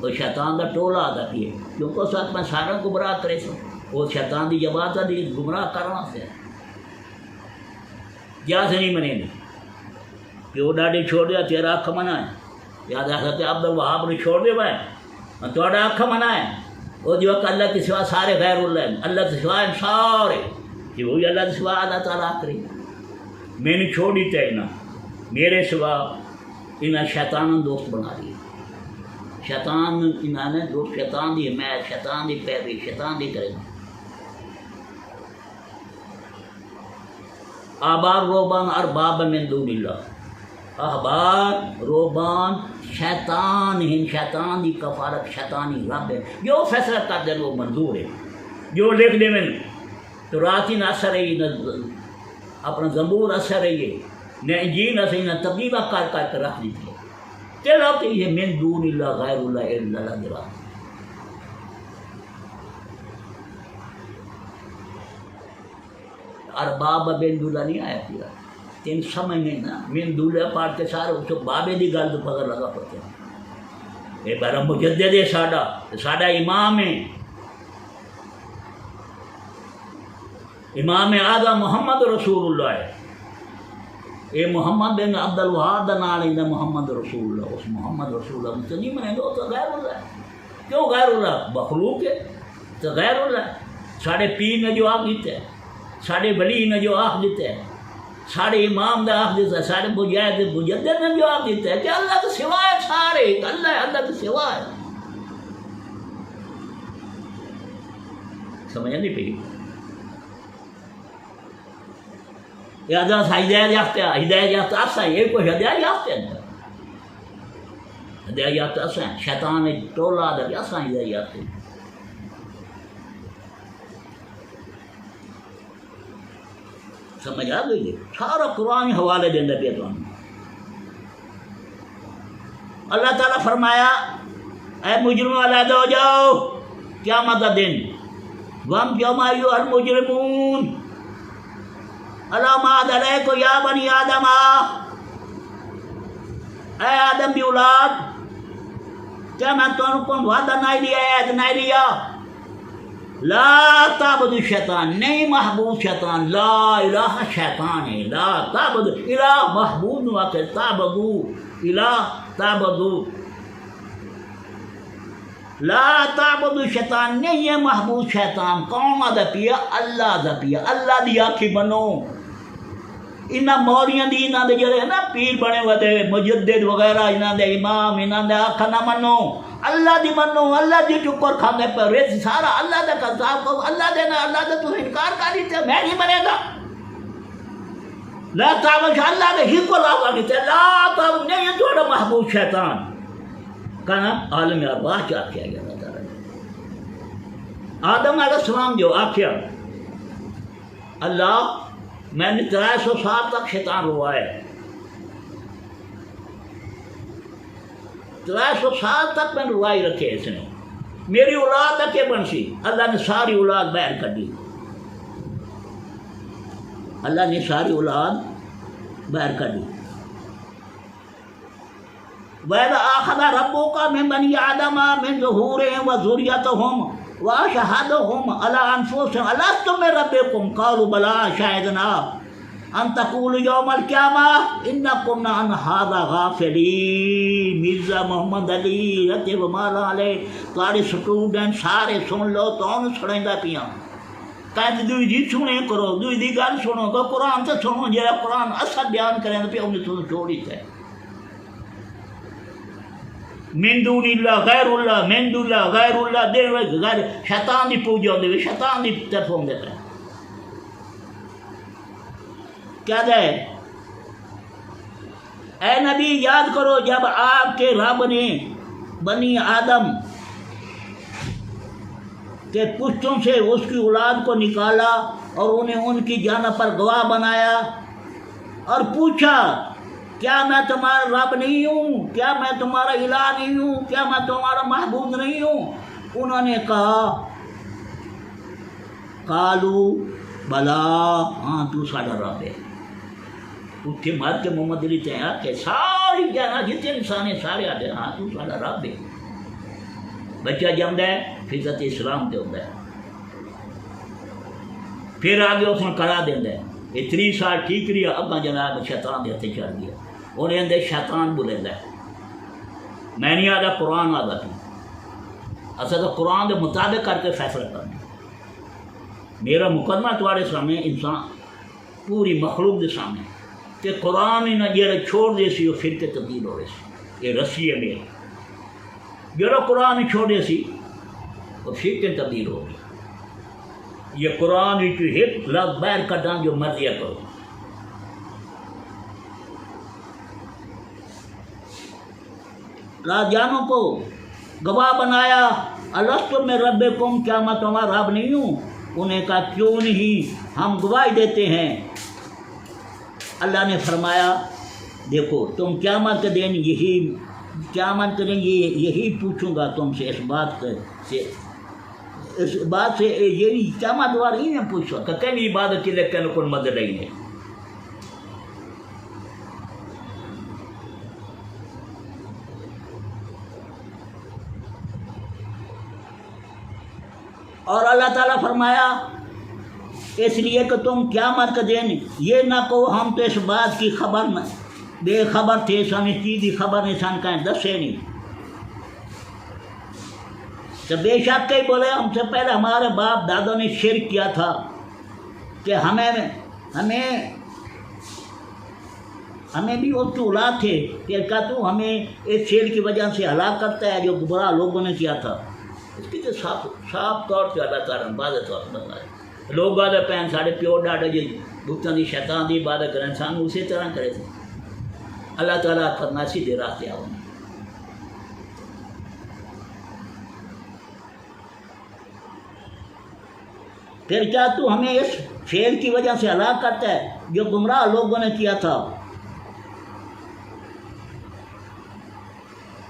وہ شیطان کا ٹولا آتا پیے کیونکہ ساتھ میں سارا گمراہ کرے سن، وہ شیطان دی جماعت دی گمراہ کرنا سے جا سے نہیں منے گی، پیو ڈاڈی چھوڑ دیا تیرا اکھ منع ہے، یاد حضرت عبد الوہاب نے چھوڑ دے بھائی تھوڑا اکھ منع ہے، وہ جو کہ اللہ کے سوا سارے غیر اللہ ہیں، اللہ کے سوا سارے کہ وہی اللہ کے سوا اللہ تعالیٰ کرے، میں نے چھوڑ دی تھے نا میرے سوا انہیں شیطان دوست بنا لیا، شیطان انہوں نے دوست، شیطان دی حمایت، شیطان دی پیروی، شیطان دی کرے۔ آبار روبان ارباب من دون اللہ، احبار روبان شیطان ہیں، شیطان دی کفارت، شیطانی رب ہے، جو فیصلہ کر دیں وہ منظور ہے، جو لکھ دے میں تو راتی نہ اثر رہی نہ اپنا زبور اثر رہی ہے نہ انجیل اثر نہ تبدیلہ کر کر کے رکھ دیتی ہے، تیرا تو یہ من دون اللہ غیر اللہ الا اللہ درا۔ ارباب بن دولہ نہیں آیا پورا تین سمجھ نہیں نا، من دولہ پاٹ کے سارے اس کو بابے دی گل تو پتہ لگا پڑتے ہیں، یہ بارہ مجدد ہے ساڈا امام ہے، امام اعظم محمد رسول اللہ ہے، یہ محمد بن عبد الوہاب دا نام ہے محمد رسول اللہ، اس محمد رسول اللہ تو نہیں منے گا، تو غیر اللہ ہے، کیوں غیر اللہ مخلوق ہے تو غیر اللہ ہے، ساڑھے پیر نے جو آخ دیتے ہیں، ساڑھے ولی نے جو آخ دیتے ہیں، ساڑھے امام دا آخ دیتا ہے، ساڑھے مجدد نے جو آخ دیتا ہے کہ اللہ کے سوا ہے، سارے اللہ کے سوا ہے، سمجھا نہیں پی یادہ ہدایت یافتہ، ہدایت یافتہ اساں، یہ کوئی ہدایت یافتہ ہے، ہدایت یافتہ اساں، شیطان ٹولا دا کہ اساں ہدایت یافتہ، سمجھ آ گئی ہے، سارا قرآن حوالے دینا پہ تمہیں، اللہ تعالیٰ فرمایا اے مجرموں علیحدہ ہو جاؤ قیامت کا دن، وَمْ يَوْمَ أَيُّهَا الْمُجْرِمُونَ أَلَمْ أَعْهَدْ إِلَيْكُمْ يَا بَنِي آدَمَ، اے آدم کی اولاد کیا میں تم کو وعدہ نہیں لیا، عہد نہیں لیا؟ لا تعبدوا الشیطان، نہیں محبوب شیطان، لا الہ شیطان ہے، لا تعبدوا الہ محبوب نوا کہ تعبدوا الہ تعبدوا، لا تعبدوا شیطان نہیں ہے محبوب شیطان، کون دا پیا؟ اللہ دا پیا، اللہ دی آکھی بنو۔ انہاں مولیاں دی انہاں دے جڑے نا پیر بنے ہوئے تھے مجدد وغیرہ، انہاں دے امام، انہاں دے آکھا نہ منو، اللہ دی منو، اللہ دی ٹکر کھانے پر رز سارا اللہ دے قذاب کو، اللہ دے نا اللہ دے تو انکار کر دیتے، میں نہیں بنے گا۔ لا تعبد اللہ دے ہی کو لاؤ دیتے، لا تعبد نہیں ہے تھوڑا محبوب شیطان کا نام عالم ارواح کیا کیا گیا اللہ تعالیٰ نے۔ آدم علیہ السلام جو آخیا اللہ میں نے 300 سال تک شیطان روائے، 300 سال تک میں روائی رکھے اس نے، میری اولاد کے بنسی، اللہ نے ساری اولاد باہر کر دی، اللہ نے ساری اولاد باہر کر دی۔ وَإِذْ أَخَذَ رَبُّكَ مِن بَنِي آدَمَ مِن ظُهُورِهِمْ وَذُرِّيَّتَهُمْ وَأَشْهَدَهُمْ عَلَىٰ أَنفُسِهِمْ أَلَسْتُ بِرَبِّكُمْ قَالُوا بَلَىٰ شَهِدْنَا أَن تَقُولُوا يَوْمَ الْقِيَامَةِ إِنَّا كُنَّا عَنْ هَٰذَا غَافِلِينَ۔ مرزا محمد علی رتب مالا علیہ تارے سٹوڈنٹ سارے سن لو، تو سڑیندا پیاں کہتے دوئی جی سنے کرو، دوئی دی گل سنو گا، قرآن تو سنو، جہاں قرآن اصل بیان کریں پہ انہیں تو چھوڑی تھے۔ من دون اللہ غیر اللہ، من دون اللہ غیر اللہ دے غیر شیطان دی پوجا ہوندے وے، شیطان دی طرف ہوندے پہ کیا دے؟ اے نبی یاد کرو جب آپ کے رب نے بنی آدم کے پشتوں سے اس کی اولاد کو نکالا اور انہیں ان کی جانب پر گواہ بنایا اور پوچھا کیا میں تمہارا رب نہیں ہوں، کیا میں تمہارا الہ نہیں ہوں، کیا میں تمہارا محبوب نہیں ہوں؟ انہوں نے کہا قالو بلا، ہاں تو ساڈا رب ہے۔ اتھے مار کے محمد علی تے آ کے ساری جانا جتنے انسان ہیں سارے آتے ہاں تو ساڈا رب ہے۔ بچہ جمدا ہے فطرت اسلام تے ہوندا ہے، پھر آگے اس نے کرا دیندا ہے، یہ 3 سال ٹھیک رہی، اگاں جناب شیطان دے ہتھے چڑھ گیا، انہیں اندر شیطان بولیندا ہے، میں نہیں آدھا قرآن آدھا تھی، اصل تو قرآن کے مطابق کر کے فیصلہ کرنا۔ میرا مقدمہ تمہارے سامنے انسان پوری مخلوق کے سامنے کہ قرآن ہی نہ جڑا چھوڑ دے سی وہ فرقے تبدیل ہو رہے سی، یہ رسی ہے میری، جڑا قرآن چھوڑ دے سی وہ فرقے تبدیل ہو گئی۔ یہ قرآن ایک لفظ باہر کٹاں جو مرضی کرو۔ راجانوں کو گواہ بنایا، الست میں ربکم، کیا میں تمہارا رب نہیں ہوں؟ انہیں کہا کیوں نہیں، ہم گواہی دیتے ہیں۔ اللہ نے فرمایا دیکھو تم قیامت کے دن یہی قیامت کے دن یہی پوچھوں گا تم سے، اس بات سے یہی قیامت دوبارہ ہی میں پوچھو کہ کہیں عبادت کے لیے کہیں کوئی مدد نہیں ہے۔ اور اللہ تعالیٰ فرمایا اس لیے کہ تم قیامت کا دن یہ نہ کہو ہم تو اس بات کی خبر نہ بے خبر تھے، سن اس چیز کی خبر نہیں، سن کہیں دسے نہیں۔ تو بے شک کئی بولے ہم سے پہلے ہمارے باپ دادا نے شرک کیا تھا کہ ہمیں بھی وہ تو اولاد تھے کہ کیا تو ہمیں اس شیر کی وجہ سے ہلاک کرتا ہے جو گمراہ لوگوں نے کیا تھا۔ اس کی تو صاف طور پہ اللہ تعالیٰ نے واضح طور پر بتایا۔ لوگ آدھے پہن سارے پیو ڈاڈے جی بتوں کی شیطان کی عبادت کریں، سانو اسی طرح کرے تھے۔ اللہ تعالیٰ کرنا سیدھے راستے آؤ۔ پھر کیا تو ہمیں اس فعل کی وجہ سے ہلاک کرتا ہے جو گمراہ لوگوں نے کیا تھا؟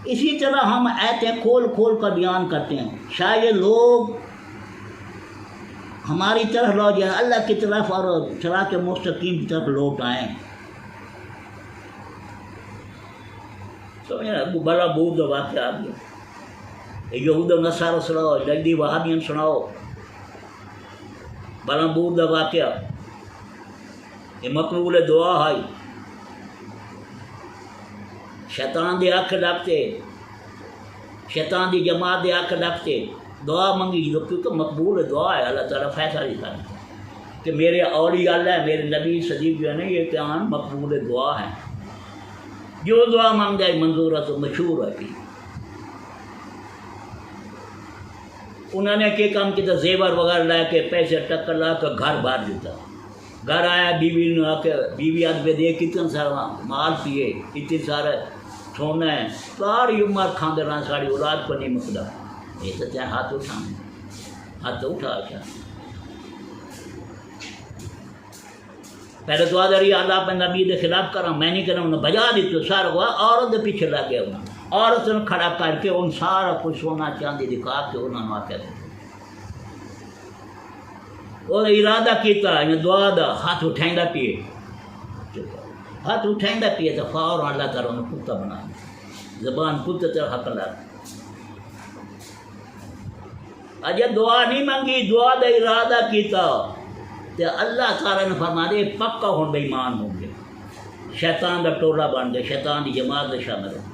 اسی طرح ہم آیتیں کھول کھول کر بیان کرتے ہیں، شاید لوگ ہماری طرف لوٹ جائیں، اللہ کی طرف اور صراط مستقیم کی طرف لوٹ آئیں۔ سمجھے بڑا بور کا واقعہ آ گیا، یہود و نصارہ سناؤ، جلدی وہابین سناؤ، بڑا بور کا واقعہ، یہ مقبول دعا ہے، شیطان دی اکھ ڈکتے، شیطان دی جماعت دی اکھ ڈکتے دعا منگی، کیونکہ مقبول دعا ہے، اللہ تعالیٰ فیصلہ نہیں کرتا کہ میرے اولیاء اللہ، میرے نبی صدیق جو ہے نا، یہ کام مقبول دعا ہے، جو دعا مانگ جائے منظور ہے، تو مشہور ہے کہ انہوں نے کیا کام کیا، زیور وغیرہ لا کے پیسے ٹکر لا کے گھر باہر دیتا، گھر آیا بیوی نے آ کے، بیوی آدھ پہ دے کتنا سارا مال پیے، اتنے سارے سونا ہے، ساری عمر کھاندے رہا، ساری اولاد کو نہیں مکدا، یہ تو چاہے ہاتھ اٹھانے، ہاتھ اٹھا کیا پہلے دعا داری اللہ اپنے نبی کے خلاف کرا، میں نہیں کرا، انہیں بجا دی تو سارا ہوا، عورت کے پیچھے لگ گیا، انہیں عورت نے کھڑا کر کے ان سارا کچھ سونا چاندی دکھا کے انہوں نے آکے اور ارادہ کیتا انہیں دعا دا، ہاتھ اٹھائیں دا پیے، ہاتھ اٹھائیں دا پیے تو فوراً اللہ تعالیٰ انہیں کتا بنا دیا، زبان کتے تر حق لگ، اجے دعا نہیں منگی، دعا دا ارادہ کیتا تو اللہ تعالیٰ نے فرما دے پکا ہوں بے ایمان ہوں گے، شیطان دا ٹولہ بن گئے، شیطان دی جماعت دا شامل ہوں،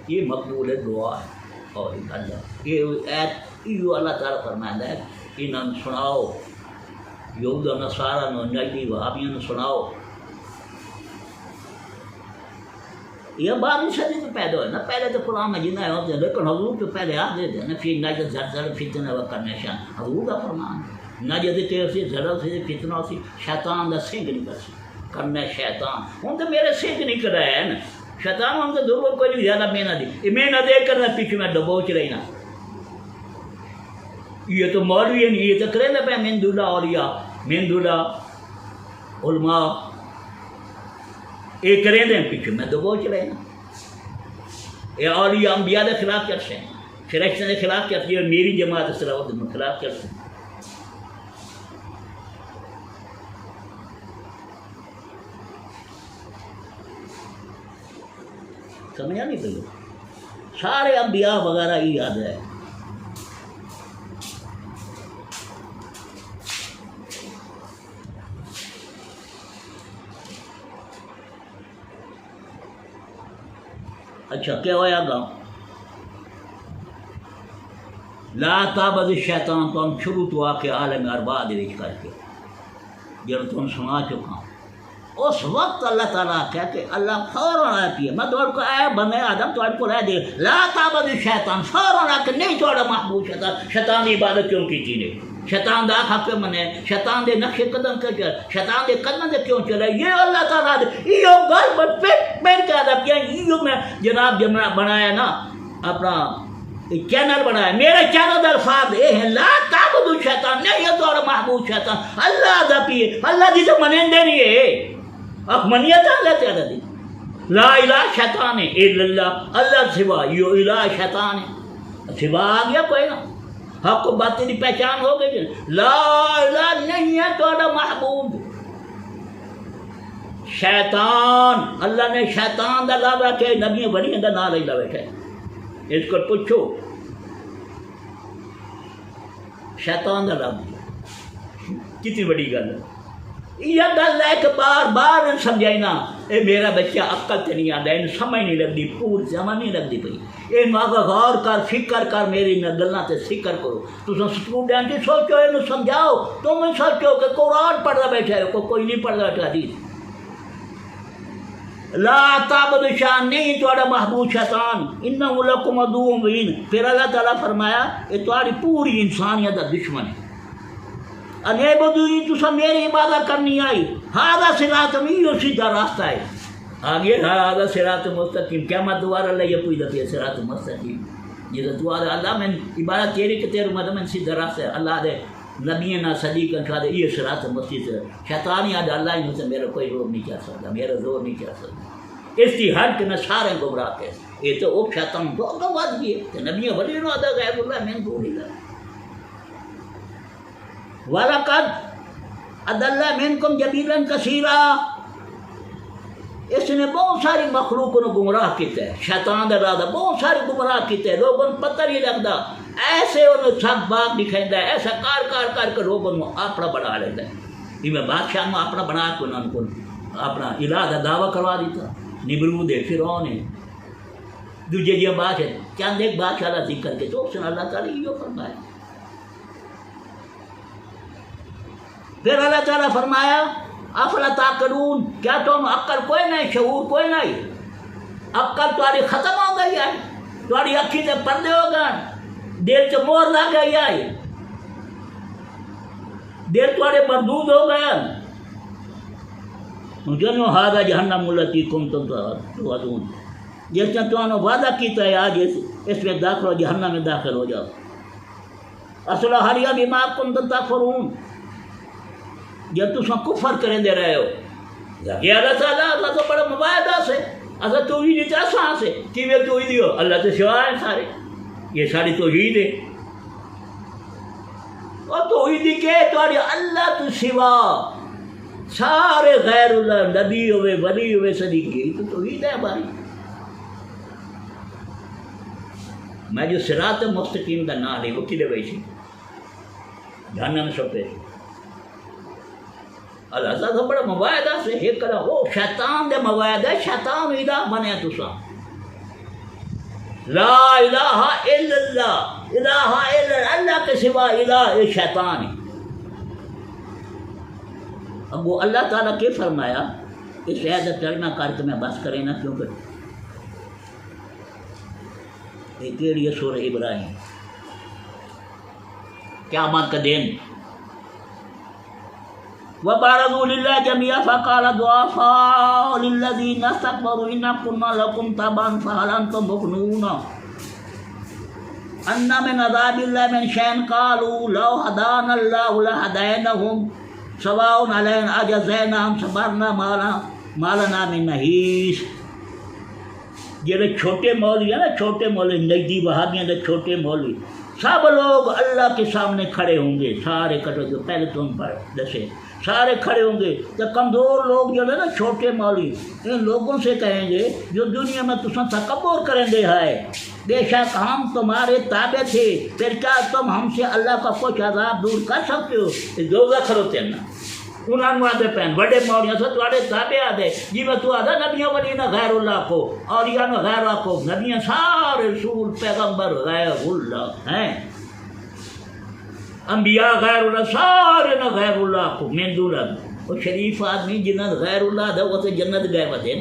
یہ مقبول دعا ہے۔ اور اللہ یہ ایت یہ اللہ تعالیٰ فرمائندہ ہے، انہوں سناؤ، یہود و نصارہ نو، نجدی وہابیوں نے سناؤ، یہ 12ویں صدی میں پیدا ہوئے نا، پہلے تو قرآن میں جنہیں ہوتے ہیں، لیکن حضور تو پہلے آ دے دیں نا، پھر نجد زلزلہ فتنہ و کرنشان، حضور کا فرمان ہے، نجد تیر سے زلزلہ سے فتنہ سے شیطان دا سنگ نہیں کر سی کرنا، شیطان ہوں تو میرے سنگ نہیں کر رہا ہے نا، شیطان ہوں تو ضرور کوئی نہیں زیادہ محنت دی، محنت دے کرنا پیچھے میں ڈبوچ رہی نا، یہ تو مولوی نہیں، یہ تو کرے نا پہ من دولہ اولیاء، من دولہ علماء، یہ کریں دیں پیچھے میں دبوچ رہے نا، یہ اولیاء انبیاء کے خلاف چلتے ہیں، فرشتوں کے خلاف چلتے ہیں، میری جماعت صلاوت کے خلاف چلتے ہیں۔ سمجھا نہیں تو سارے انبیاء وغیرہ ہی یاد ہے۔ اچھا کیا ہوا گاؤں لا تعبد الشیطان، تو ہم شروع تو آ کے عالم اربع دے کر کے جب تم سنا چکا ہوں، اس وقت اللہ تعالیٰ کہہ کہ اللہ فوراً آیا پیے، میں تمہارے کو اے بنے آدم تمہارے کو رہ دے لا تعبد الشیطان، فوراً آ کے نہیں تھوڑا محبوب شیطان، شیطان کی عبادت کیوں کی تھی نے، شیطان دا آخا کیوں منے، شیطان دے نقش قدم کیوں چلے، شیطان دے قدم دے کیوں چلے، یہ اللہ تعالیٰ دے یہ گل پر پیٹ کے آدھا کیا، یہ میں جناب بنایا نا اپنا چینل بنایا، میرے چینل در الفاظ یہ ہے لا تعبد الشیطان، نہیں ہے تھوڑا محبوب شیطان، اللہ دا پیے، اللہ دی تو منندے نہیں ہے، اب منیت اللہ تعالیٰ دی، لا الہ شیطان ہے الا اللہ، اللہ سوا یہ الہ شیطان ہے، سوا آ گیا کوئی نا، حق و باطل کی پہچان ہو گئی، لا الہ نہیں ہے تھوڑا محبوب شیطان، اللہ نے شیطان دا لفظ رکھے، نبی بڑی دا نام لے بیٹھے، اس کو پوچھو شیطان دا لفظ کتنی بڑی گل ہے، یہ گل ہے کہ بار بار سمجھائی نا، اے میرا بچہ عقل تے نہیں آتا، ان سمجھ نہیں لگتی، پور سمجھ نہیں لگتی پئی، یہ آگے غور کر فکر کر، میری گلاں تے فکر کرو، تم اسٹوڈنٹ سوچو، یہ سمجھاؤ، تم سوچو کہ قرآن پڑھتا بیٹھا ہے، کوئی نہیں پڑھتا بیٹھا حدیث، لا تعبد الشیطان، نہیں تھوڑا محبوب شیطان، انہ لکم عدو مبین، پھر اللہ تعالیٰ فرمایا یہ تمہاری پوری انسانیت کا دشمن ہے، انعبدونی تسا میری عبادت کرنی آئی، ہذا صراط یہ سیدھا راستہ ہے، آگے ہذا صراط مستقیم، قیامت دوبارہ اللہ یہ پوچھتا پیا صراط مستقیم، یہ دعا دے اللہ میں عبادت تیری کہ تیرے مدد میں سیدھا راستہ ہے، اللہ دے نبی نہ صدیق کہا دے یہ صراط مستقیم، شیطان یاد اللہ ہی مجھ سے میرا کوئی زور نہیں کر سکتا، میرا زور نہیں کر سکتا، اس کی ہر کے نہ سارے گمراہ کے یہ تو وہ شیطان تو اگوں ود گئے تے نبی ولی نو ادا غیب اللہ من دون اللہ وَلَقَدْ أَضَلَّ مِنْكُمْ جَبِيلًا كَثِيرًا اس نے بہت ساری مخلوق کو گمراہ کیتا ہے شیطان دا راہ بہت ساری گمراہ کیتے ہیں لوگوں کو پتہ نہیں لگتا ایسے انہوں سب باغ دکھائندا ہے ایسا کار کے لوگوں کو اپنا بنا لیتا ہے یہ میں بادشاہ میں اپنا بنا کے انہوں کو اپنا الہ دا دعویٰ کروا دیتا نمرود ہے فرعون ہے دوجے جی بات ہے چند ایک بادشاہ کا ذکر کے تو اس نے اللہ تعالیٰ یہ فرمایا پھر اللہ تعالیٰ فرمایا افلا تعقلون کیا تم عقل کوئی نہیں شعور کوئی نہیں عقل تاری ختم ہو گئی ہے تاری اکھی سے پردے ہو گئے دل سے مور لگ گئی ہے دل تھوڑے مردود ہو گئے جنو ہادا جہنم التی کنتم توعدون جس نے تمہیں وعدہ کیتا ہے آج اس میں داخل ہو جہنم میں داخل ہو جاؤ اصل حریہ بما کنتم تکفرون جب تم کفر کریں دے رہے ہو یہ اللہ تعالیٰ اللہ تو بڑا مباعدہ سے اصل توحید آسان سے کہ وہ توحید ہو اللہ سے سوا ہے سارے یہ ساری توحید ہے اور توحید کے تمہاری اللہ تو سوا سارے غیر اللہ نبی ہوئے ولی ہوئے صدیقی تو توحید ہے ہماری میں جو صراط مستقیم کا نام ہے وہ کدے ویسی جہنم میں سوتے اللہ تعالیٰ بڑا مواعدہ سے ایک کرا وہ شیطان دے مواعدہ شیطان الہ بنے تسا لا الہ الا اللہ الہ الا اللہ کے سوا الہ یہ شیطان ہے اب وہ اللہ تعالیٰ کے فرمایا اس عہد ترجمہ کر کے میں بس کریں نا کیونکہ یہ کیڑی ہے سورہ ابراہیم قیامت کا دن وَبَارَزُوا لِلَّهِ جَمِيعًا فَقَالَ الضُّعَفَاءُ لِلَّذِينَ اسْتَكْبَرُوا إِنَّا كُنَّا لَكُمْ تَبَعًا فَهَلْ أَنْتُم مُغْنُونَ عَنَّا مِنْ عَذَابِ اللَّهِ مِنْ شَيْءٍ قَالُوا لَوْ هَدَانَا اللَّهُ لَهَدَيْنَاهُمْ سَوَاءٌ عَلَيْنَا أَجَزَعْنَا أَمْ صَبَرْنَا مَا لَنَا مِن مَحِيصٍ جڑے چھوٹے مولوی ہیں نا چھوٹے مولوی نجدی وہابیاں دے چھوٹے مولوی سب لوگ اللہ کے سامنے کھڑے ہوں گے سارے کٹو جو پہلے تم پر دسے سارے کھڑے ہوں گے تو کمزور لوگ جو ہے نا چھوٹے مولوی ان لوگوں سے کہیں گے جو دنیا میں تم تکبر کریں دے ہے بے شک ہم تمہارے تابع تھے پھر کیا تم ہم سے اللہ کا کچھ عذاب دور کر سکتے ہو دوزخ کھڑوتے ہیں نا انہوں نے آتے پہن بڑے مولیاں سے تھوڑے تابع آدھے جی میں تو آدھا نبیاں ولی نہ غیر اللہ کو اولیاء نہ غیر اللہ کو نبیاں سارے رسول پیغمبر غیر اللہ ہیں انبیاء غیر اللہ سارے نہ غیر اللہ کو من دون اللہ وہ شریف آدمی جنت غیر اللہ دے وہ تو جنت گئے ودے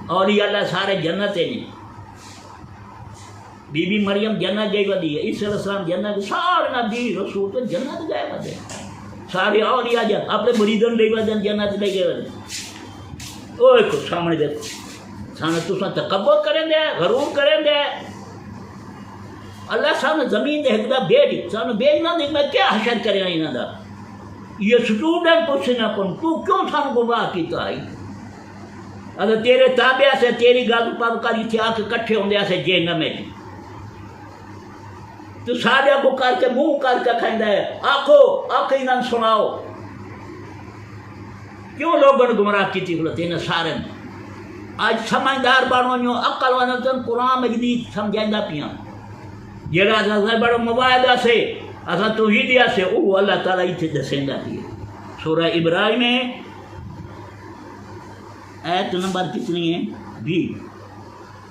اولیاء اللہ سارے جنت ہیں بی بی مریم جنت گئی ودی ہے عیسیٰ علیہ السلام جنت سارے نبی رسول تو جنت گئے ودے سارے اولیاء جا اپنے مریدوں لے ودن جنت لے گئے ودن اوہ کو سامنے دیکھو سامنے تو سن تکبر کریں دے غرور کریں دے اللہ سامنے زمین دے حقدہ بیج سامنے بیج نہ دیکھ میں کیا حشر کریں انہاں دا یہ سٹوڈنٹ کچھ نہ کن تو کیوں سامنے گمراہ کیتا آئی اگر تیرے تابعہ سے تیری گل پر کری تھی آکے کٹھے ہوں دے ایسے جہنم میں تو سارے کو کر کے منہ کر کے کھائندہ ہے آنکھو انہاں سناؤ کیوں لوگوں نے گمراہ کی تھی بولتے ہیں سارے آج سمجھدار بانو عقل ونتن قرآن مجید سمجھائندہ پیاں جڑا ازا بڑا مباعدہ سے ازا توحیدیہ سے او اللہ تعالیٰ ہی دسیندہ پیے سورہ ابراہیم میں آیت نمبر کتنی ہے 20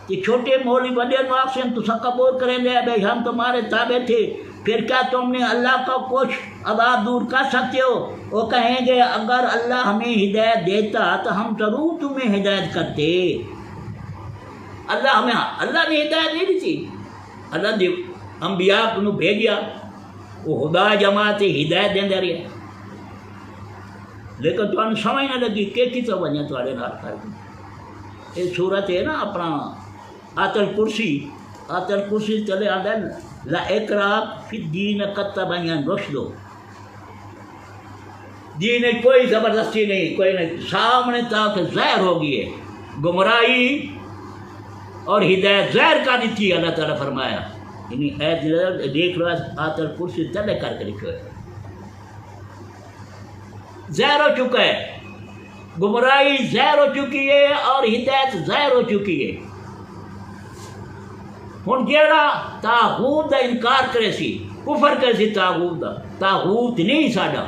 کہ چھوٹے مولوی بڑے نواق سے تو تکبر کریں گے بھائی ہم تمہارے تابع تھے پھر کیا تم نے اللہ کا کچھ عذاب دور کر سکتے ہو وہ کہیں گے اگر اللہ ہمیں ہدایت دیتا تو ہم ضرور تمہیں ہدایت کرتے اللہ نے ہدایت نہیں دی تھی اللہ نے انبیاء کو بھیجیا وہ خدا جماعت ہدایت دیں دے رہی ہے لیکن تو سمجھ نہ لگی کہ کتنا بنے تھوڑے نال کر کے یہ صورت ہے نا اپنا آیت الکرسی چلے آدھا لا اکراہ فی الدین قد تبین الرشد دین کوئی زبردستی نہیں کوئی نہیں سامنے تا کہ ظاہر ہو گئی ہے گمراہی اور ہدایت زہر کا دی تھی اللہ تعالیٰ فرمایا یعنی اے دیکھ لو آیت الکرسی تلے کر کے لکھو ہے زہر ہو چکا ہے گمراہی زہر ہو چکی ہے اور ہدایت زہر ہو چکی ہے ہن جیڑا تاغوت دا انکار کرے سی کفر کرے سی تاغوت دا تاغوت نہیں ساڈا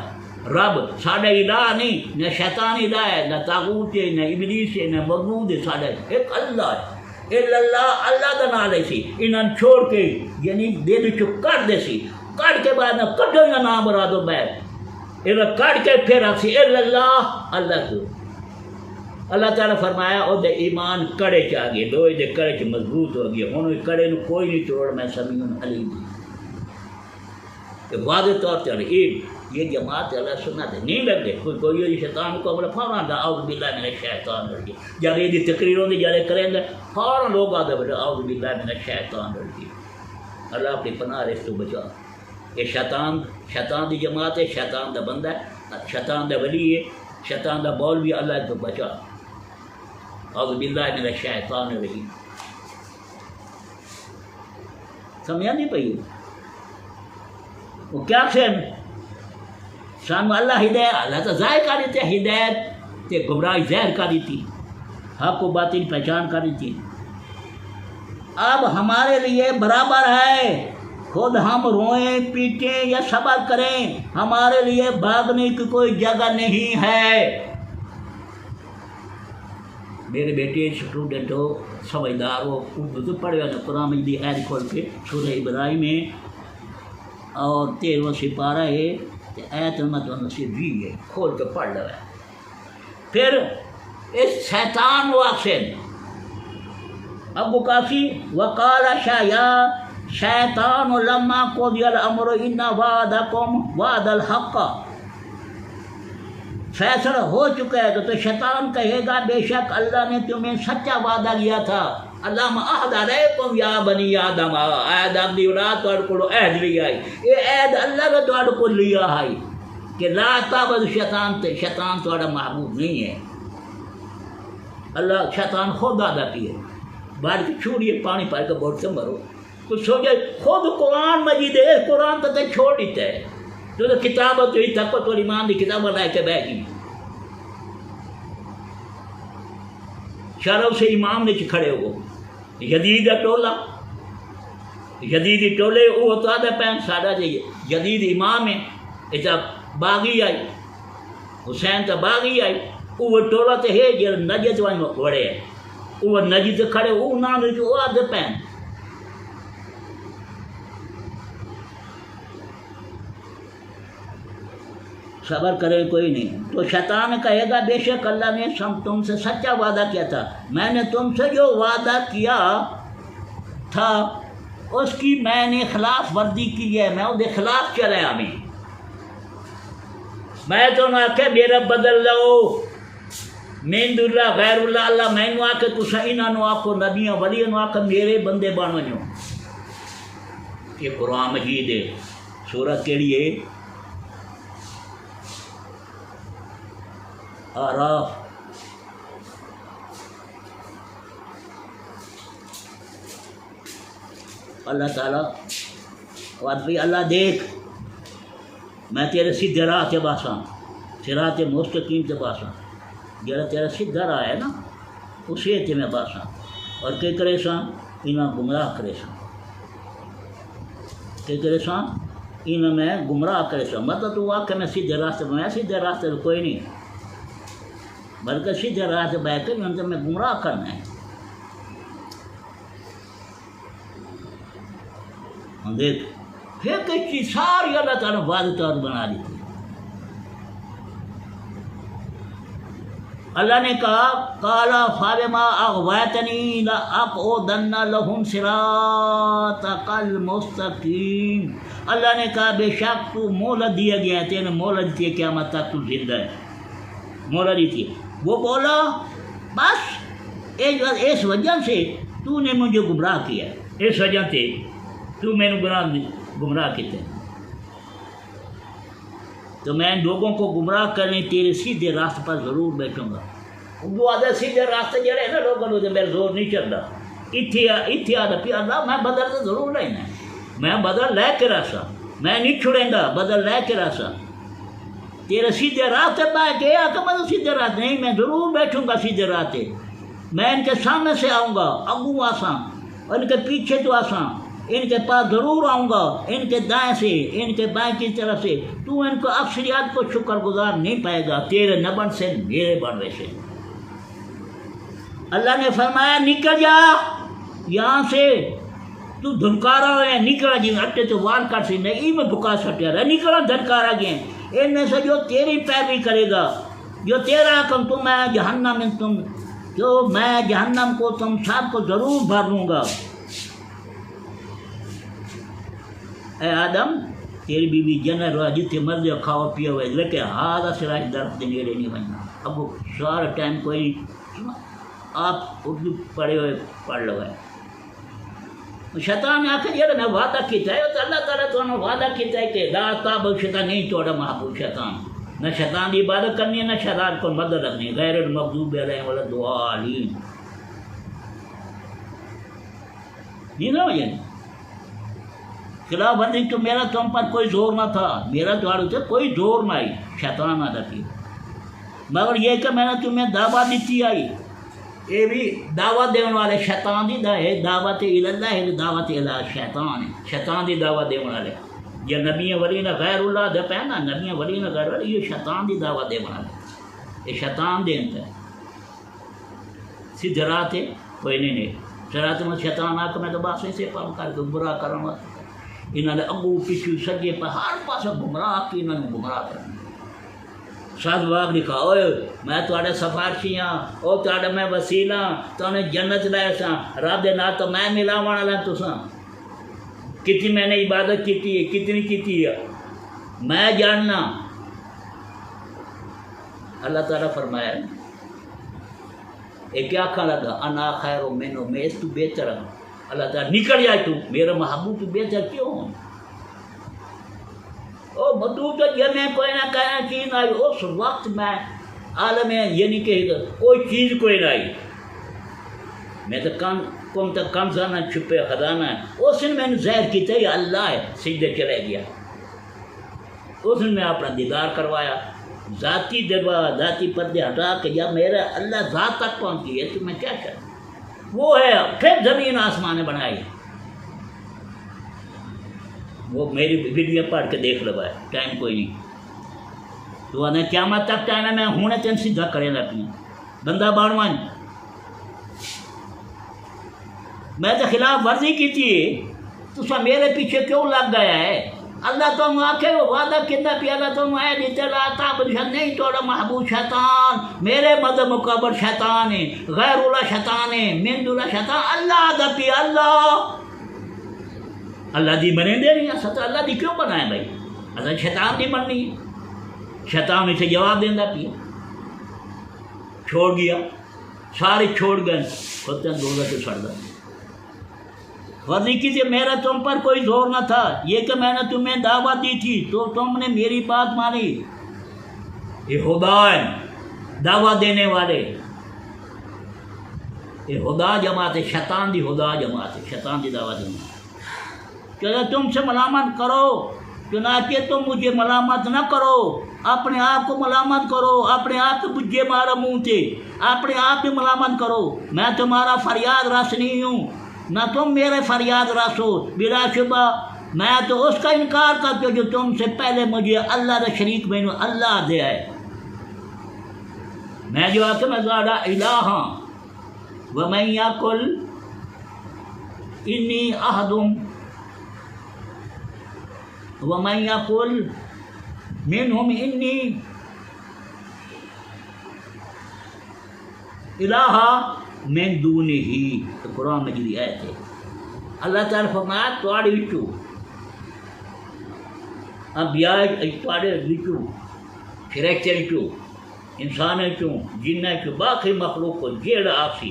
رب ساڈا الہ نہیں نہ شیطان الہ ہے نہ تاغوت ہے نہ ابلیس ہے نہ مغرود ہے ساڈا ایک اللہ ہے اللہ اللہ دا نام لے سی انہاں چھوڑ کے یعنی دل چو کر دے سی کٹ کے بعد نہ کٹو نہ نام مرادو بیت انہاں کٹ کے پھر آسی اللہ اللہ کو اللہ تعالیٰ فرمایا او دے ایمان کڑے چ آ گئے لوہے دے کڑے چ مضبوط ہو گیا ہن کڑے نو کوئی نہیں توڑ میں سمیع علیم کہ واضح طور پر یہ جماعت اللہ سنت نہیں لگتے کوئی شیطان کو بولے فوراً اعوذ باللہ من الشیطان الرجیم جب یہ تقریر ہوندی جڑے کریں گے فوراً لوگ آتے بیٹھے اعوذ باللہ من الشیطان الرجیم اللہ اپنی پناہ اس تو بچا یہ شیطان دی جماعت ہے شیطان دا بندہ ہے شیطان دا ولی ہے شیطان دا مولوی اللہ تو بچا اعوذ باللہ من الشیطان الرجیم سمجھا نہیں پئی وہ کیا خیر سانو اللہ ہدایت اللہ تو ظاہر کر دیتے ہدایت تے گمراہی ظاہر کر دیتی حق و باطل پہچان کر دیتی اب ہمارے لیے برابر ہے خود ہم روئیں پیٹیں یا صبر کریں ہمارے لیے بھاگنے کی کوئی جگہ نہیں ہے میرے بیٹے اسٹوڈنٹ ہو سمجھدار ہو اردو تو پڑھے ہوئے قرآن مجید کی آیت کھول کے سورہ ابراہیم میں اور 13واں سپارہ ہے ایت نمبر 20 ہے کھول کے پڑھ لو ہے پھر اس شیطان واقعین ابو کافی وقال شایا شیطان لما قضی الامر ان وعدکم وعد الحق فیصلہ ہو چکا ہے تو شیطان کہے گا بے شک اللہ نے تمہیں سچا وعدہ لیا تھا اللہ عہد علیکم یا بنی آدم آدم دی اولاد تواڈے کولو عہد لیا ہے یہ عہد اللہ نے تواڈے کول لیا ہے کہ لا تعبد شیطان تے شیطان تواڈا معبود نہیں ہے اللہ شیطان خود ادا کیے باہر کی چھوڑیے پانی پا کے بوٹ سے مرو تو سوچے خود قرآن مجید ہے قرآن تو چھوڑ دیتا ہے تو کتاب تو ہی تک تو ایمان دی کتاب لے کے بیٹھ گئی شرف سے امام نے کھڑے ہو جدید ٹولا جدید ٹولے وہ تو آدھا پہن ساڈا جدید امام ہے ایسا باغی آئی حسین تو باغی آئی وہ ٹولا تو ہے جو نجد وڑے ہے وہ نجد کھڑے وہ نام وہ آدھے پہن صبر کرے کوئی نہیں تو شیطان کہے گا بے شک اللہ نے تم سے سچا وعدہ کیا تھا میں نے تم سے جو وعدہ کیا تھا اس کی میں نے خلاف ورزی کی ہے میں وہ خلاف چلایا میں تو نہ آخیا میرا بدل لو من اللہ غیر اللہ اللہ میں آ کے تصا انہوں آخو نبیاں ولیاں آخ میرے بندے بن وجو یہ قرآن مجید ہے سورت کیڑی ہے آراف اللہ تعالیٰ بھائی اللہ دیکھ میں تیرے سیدھے راہ سے باساں صراط مستقیم سے باساں جڑا تیرا سیدھا راہ ہے نا اسی تے میں باساں اور کہ کرے ساں انہاں گمراہ کرے ساں کہ کرے ساں انہاں میں گمراہ کرے ساں مطلب تو واقع میں سیدھے راستے میں سیدھے راستے کوئی نہیں بلکہ سیدھے راہ سے بیٹھ کر ان سے میں گمراہ کرنا ہے دیکھ پھر کچھ چیز ساری اللہ تعالیٰ واضح طور بنا دی تھی اللہ نے کہا قالا فابما اغویتنی لاقعدن لہم صراطک المستقیم اللہ نے کہا بے شک تو مہلت دیا گیا ہے تیرے مہلت دی قیامت تک تو زندہ ہے مہلت دی تھی وہ بولا بس اس وجہ سے تو نے مجھے گمراہ کیا اس وجہ سے تو میں نے گمراہ کیا تو میں لوگوں کو گمراہ کرنے تیرے سیدھے راستے پر ضرور بیٹھوں گا وہ آدھے سیدھے راستے جڑے نا لوگوں نے میرے زور نہیں چلتا اتنے آدھا پی اللہ میں بدل تو ضرور لینا میں بدل لے کے راسا میں نہیں چھڑیں گا بدل لے کے راسا تیرے سیدھے راستے بیٹھ کے آ کے میں سیدھے راستے نہیں میں ضرور بیٹھوں گا سیدھے راستے میں ان کے سامنے سے آؤں گا اگو آساں ان کے پیچھے تو آساں ان کے پاس ضرور آؤں گا ان کے دائیں سے ان کے بائیں کی طرف سے تو ان کو اکثریت کو شکر گزار نہیں پائے گا تیرے نہ بن سے میرے بڑھوے سے اللہ نے فرمایا نکل جا یہاں سے تو دھنکارا ہوا ہے نکلا جی اٹھے تو وار کر سی نہیں میں بکا سٹیا رہا نکلا دھنکارا گئے ان میں سے جو تیری پیروی کرے گا جو تیرا حکم تم ہے جہنم میں تم جو میں جہنم کو تم سب کو ضرور بھر لوں گا اے آدم تیری بیوی جنت رہا جتنے مرضی کھاؤ پیو ہوئے لیکن ہارا سراج درخت کے نیڑے نہیں بننا اب وہ سارا ٹائم کوئی آپ اردو پڑھے ہوئے پڑھ لو ہے شیطان نے آخر یہ میں وعدہ کیتا ہے تو اللہ تعالیٰ تو وعدہ کیتا ہے کہ لا تاب شیطان نہیں توڑا محبوب شیطان نہ شیطان کی عبادت کرنی ہے نہ شیطان کو مدد رکھنی ہے غیر المغضوب علیہم ولا الضالین نہیں نہ ہو جائے خلاف ورزی تو میرا تم پر کوئی زور نہ تھا میرا تمہارے سے کوئی زور نہ آئی شیطان آتا تھی مگر یہ کہ میں نے تمہیں دعوت دیتی آئی یہ بھی دعوت دینے والے شیطان دی دعوت اللہ ہے دعوت اللہ شیطان ہے شیطان دی دعوت دینے والے یہ نبی ولی نہ غیر اللہ دے پہ نا نبی ولی نہ غیر اللہ یہ شیطان دی دعوت دینے والے یہ شیطان دینتا ہے سیدھے راہ ہے کوئی نہیں سرات میں شیطان آ کے میں تو بس ایسے پڑھ کر کے برا کروں انہوں نے اگو پیچھو سجے پہ ہر پاس گمراہ کی انہوں نے گمراہ کرنا ساتھ واگ لکھا اوے میں تھوڑے سفارشی ہاں او تھوڑے میں وسیلہ تو انہیں جنت لے ساں رب دے نال تو میں ملا والا تساں کتنی میں نے عبادت کی ہے کتنی کی ہے میں جاننا اللہ تعالیٰ فرمایا یہ کیا کھا لگا انا خیر منہ میں اس تو بہتر ہوں اللہ تعالیٰ نکل جائے تو میرا محبوب تو بہتر کیوں ہوں او مطلوب تو یہ میں کوئی نہ کہنا چیز آئی اس وقت میں عالم یعنی کہ کوئی چیز کوئی نہ آئی میں تو کم تک کم زانہ چھپے خزانہ ہے اس نے میں نے ظاہر کی تھی اللہ ہے سجدے چلے گیا اس نے میں اپنا دیدار کروایا ذاتی دربا ذاتی پردے ہٹا کے جب میرا اللہ ذات تک پہنچی ہے تو میں کیا کروں وہ ہے پھر زمین آسمان بنائی وہ میری ویڈیو پڑھ کے دیکھ لو ہے ٹائم کوئی نہیں تو انہیں قیامت تک ٹائم ہے میں ہونے تین سیدھا کرے لگتی ہوں بندہ بانوان میں تو خلاف ورزی کی تھی تو سا میرے پیچھے کیوں لگ گیا ہے اللہ تو آکے وہ وعدہ کتنا پی اللہ تو اے دیتے لاتا بلشن نہیں توڑا محبوب شیطان میرے مدد مقابر شیطان ہے غیر اللہ شیطان ہے من اللہ شیطان اللہ دا پی اللہ دی بنے دے رہی ہیں ستا اللہ دی کیوں بنائے بھائی اصل شیطان دی بننی ہے شیطان اسے جواب دینا پیا چھوڑ گیا سارے چھوڑ گئے خود دوزہ سے سڑ گئے ورزی کی تھی میرا تم پر کوئی زور نہ تھا یہ کہ میں نے تمہیں دعوت دی تھی تو تم نے میری بات مانی یہ خدا ہے دعوت دینے والے یہ خدا جماعت ہے شیطان دی خدا جماعت ہے شیطان دی دعوت دینے کہ تم سے ملامت کرو چنانچہ تم مجھے ملامت نہ کرو اپنے آپ کو ملامت کرو اپنے آپ کو بجے مارا منہ تھے اپنے آپ بھی ملامت کرو میں تمہارا فریاد رس نہیں ہوں نہ تم میرے فریاد رس ہو بلا شبہ میں تو اس کا انکار کرتی ہوں جو تم سے پہلے مجھے اللہ کا شریک میں اللہ دے ہے میں جو آتا میں زیادہ الہ ہاں وَمَن يَقُلْ إِنِّي أَحَدٌ وَمَن يَقُلْ مِنْهُمْ إِنِّي الہ من دونہ قرآن میں جی آیت ہے اللہ تعالیٰ فرمایا تواڑے وچوں انبیاء تواڑے وچوں فرشتے وچوں انسان وچوں جن وچوں باقی مخلوق کو جیڑا آسی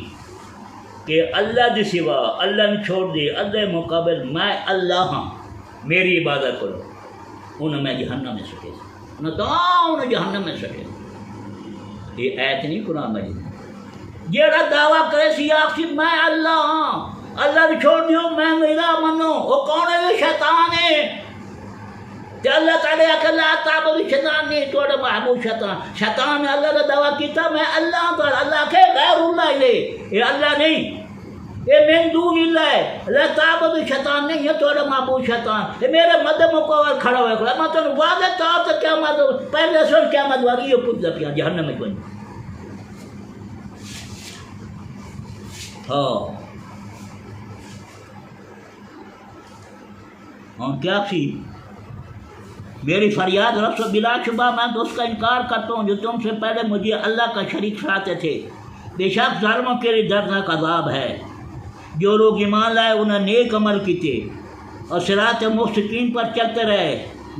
کہ اللہ دی سوا اللہ نے چھوڑ دے اللہ مقابل میں اللہ ہاں میری عبادت کرو انہیں میں جہنم میں سکے انہیں تو انہیں جہنم میں سکے یہ آیت نہیں قرآن مجید جیڑا دعویٰ کرے سی آخسی میں اللہ ہاں، اللہ بھی چھوڑ دیو میں میرا منو، وہ کون ہے؟ شیطان ہے۔ تے اللہ تعالیٰ کہ لا تعبد شیطان نہیں توڑا محبوب شیطان، شیطان نے اللہ کا دعویٰ کیتا میں اللہ ہوں، اللہ کہ غیر اللہ لے، یہ اللہ نہیں، یہ من دون اللہ ہے، لا تعبد شیطان نہیں ہے توڑا محبوب شیطان، یہ میرے مدد مقابل کھڑا ہوئے کھڑا، میں تو واضح طور سے قیامت پہلے سن قیامت والی یہ پوچھ دیا جہنم میں کوئی۔ ہاں کیا سی میری فریاد رفت بلا شبہ میں تو اس کا انکار کرتا ہوں جو تم سے پہلے مجھے اللہ کا شریک ٹھہراتے تھے، بے شک ظالموں کے لیے دردناک عذاب ہے۔ جو لوگ ایمان لائے انہیں نیک عمل کیتے اور صراط مستقیم پر چلتے رہے،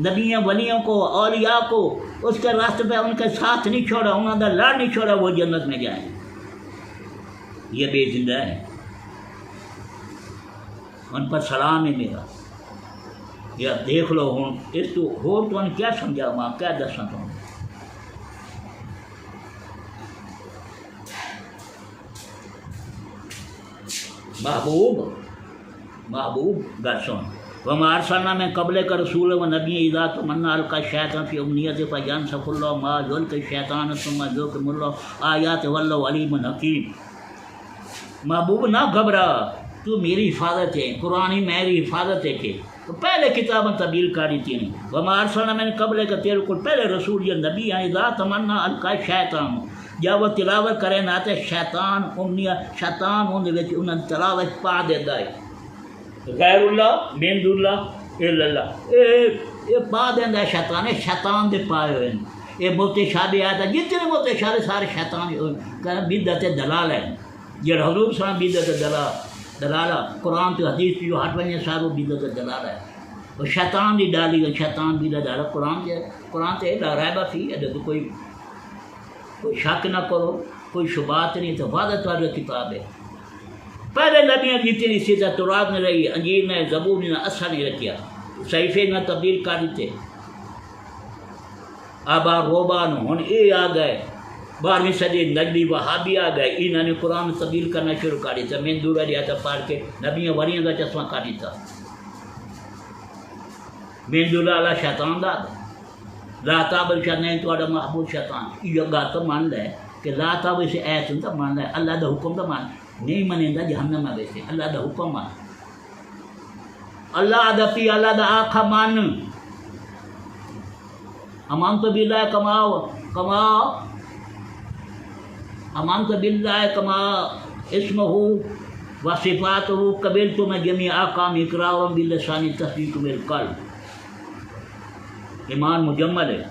نبیوں ولیوں کو اولیاء کو اس کے راستے پہ ان کے ساتھ نہیں چھوڑا، انہوں نے لڑ نہیں چھوڑا، وہ جنت میں جائیں۔ یہ بے زندہ ہے، ان پر سلام ہے میرا۔ یا دیکھ لو ہوں اس تو ہو تو ان کیا سمجھا ماں کیا دساں تو محبوب گل سن وما ارسلنا من قبلک رسول و نبی اذا تمنى القى الشیطان فی امنیته فینسخ اللہ ما یلقی الشیطان ثم یحکم اللہ آیات واللہ علیم حکیم۔ محبوب نہ گھبرا، تو میری حفاظت ہے، قرآن ہی میری حفاظت ہے کہ تو پہلے کتابیں تبدیل کری تھی نہیں، وما ارسلنا من قبلک تیرے کو پہلے رسول یا نبی ہیں، اذا تمنى القى الشیطان جب وہ تلاوت کرے نہ تے شیطان امنیہ شیطان انہیں تلاوت پا دیتا ہے غیر اللہ من دون اللہ الا اللہ، یہ پا دینا ہے شیطان، شیطان دے پائے ہوئے ہیں۔ یہ متشابہ آتا ہے، جتنے متشابہ سارے شیطان کہنا بدعت دلال ہے، جڑا حضور صلی اللہ علیہ وسلم بدعت دلالہ قرآن تو حدیث جو ہٹ وجہ سارو بدعت دلالہ ہے، وہ شیطان دی ڈالی گئی شیطان بدعت دلالہ قرآن تے لا ریب فی ہے، تو کوئی شک نہ کرو، کوئی شبہات نہیں، تو واضح طور پر کتاب ہے۔ پہلے نبیاں جتنی سیدھا تورات میں رہی، انجیل نے زبور نے اثر نہیں رکھیا، صحیفے میں تبدیل کر دیتے، آبا روبان ہن اے آ گئے 12ویں صدی نجدی وہابی آ گئے، انہوں نے قرآن تبدیل کرنا شروع کر دیتا، من دور آیات پڑھ کے نبیوں ولیوں کا چشمہ کر دیتا، من دور اللہ شیطان دا لا تعبد شیطان نہیں تو محبوب شیطان، یہ گات مان لے کہ لا تعبد سے ایت تو مان لے، اللہ دا حکم دا مان نہیں منے دا جہنم میں ویسے، اللہ دا حکم مان، اللہ دا پی اللہ دا آخا مان، امان تو باللہ کما امانت باللہ کما اسمہ و صفاتہ قبلت میں جمیع احکام اقرارا باللسان تصدیق بالقلب۔ ایمان مجمل ہے،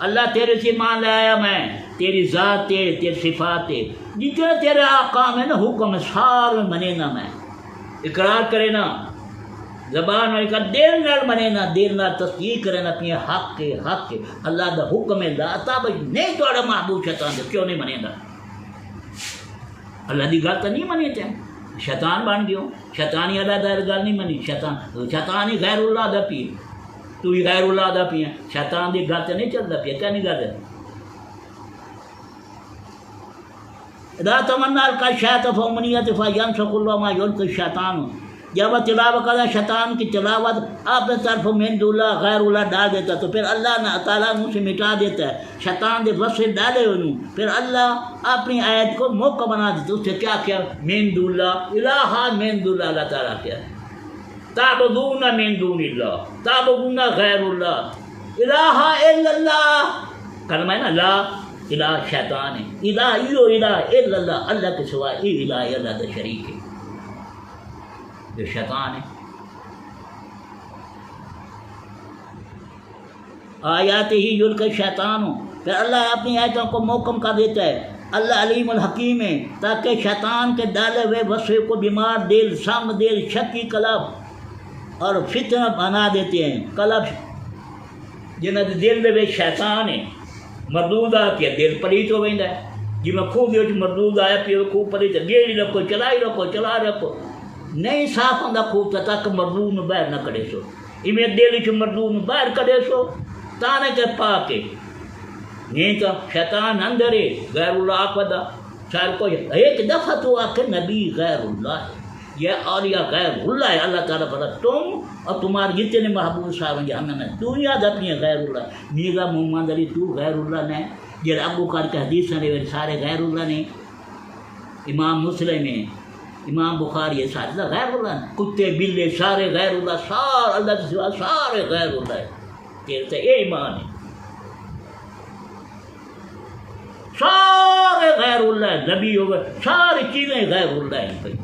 اللہ تیرے سے ایمان لے آیا میں، تیری ذات ہے، تیری صفات ہے، جتنے تیرے احکام ہے نا حکم ہے سارے منے نا، میں اقرار کرے نا زبان میں کہا دیر نال منے نا، دیر نال تصدیق کرے نا اپنی حق ہے، حق ہے، اللہ دا حکم ہے، لا تعبد نہیں توڑا محبوب شیطان دے، کیوں نہیں منے گا؟ اللہ دی گل تو نہیں منی تے شیطان بن گیو، شیطانی اللہ دا گل نہیں منی، شیطانی غیر اللہ دا پی، تو ہی غیر اللہ دا پی ہے، شیطان دی گل تو نہیں چلتا پیا، کیا نہیں گل ہے؟ اذا تمنى القى الشیطان فی امنیته فینسخ اللہ ما یلقی الشیطان، جب وہ تلاوت کرتا شیطان کی تلاوت آپ طرف من دون اللہ غیر اللہ ڈال دیتا تو پھر اللہ تعالیٰ منہ سے مٹا دیتا ہے، شیطان دے وسوسے ڈالے انہوں، پھر اللہ اپنی آیت کو موقع بنا دیتا، اس سے کیا کیا من دون اللہ الہ من دون اللہ، اللہ تعالیٰ کیا تعبدون من دون اللہ تعبدون غیر اللہ الہ الا اللہ، کلمہ ہے نا لا الہ شیطان ہے، الہ ایو الہ الا اللہ، اللہ کے سوا ای الہ اللہ دا شریک ہے جو شیطان ہے۔ آیات ہی یلقی شیطان ہو، پھر اللہ اپنی آیتوں کو محکم کر دیتا ہے، اللہ علیم الحکیم ہے، تاکہ شیطان کے ڈالے ہوئے وسوسے کو بیمار دل، سم دل، شکی قلب اور فتنہ بنا دیتے ہیں۔ قلب جنہاں دے دل دے وچ شیطان ہے، مردود آ کے دل پلیت ہو ویندا ہے، جی میں خوب دے وچ مردود آیا پیا خوب پلیت گیڑی رکھو چلا رکھو نہیں صاف ہوتا خوب تک مردود نو باہر نہ کڑے سو، ایویں دل وچ مردود نو باہر کڑے سو تانے کے پا کے نہیں تو شیطان اندر ہے غیر اللہ آقدہ سار کو ایک دفعہ تو آ کے نبی غیر اللہ ہے، یہ اولیاء غیر اللہ ہے. اللہ تعالیٰ فرماتا تم اور تمہارے جتنے محبوب صاحب ہیں ہمیں تو یاد اپنی غیر اللہ. میرا محمد علی تو غیر اللہ نے جب ابو کر کے حدیث نے سارے غیر اللہ نے، امام مسلم نے، امام بخاری، یہ سارے غیر اللہ نے، کتے بلے سارے غیر اللہ، سارے اللہ کے سوا سارے غیر اللہ ہے. تیرے سے یہ ایمان ہے، سارے غیر اللہ ہے، نبی ہو گئے ساری چیزیں غیر اللہ ہیں. بھائی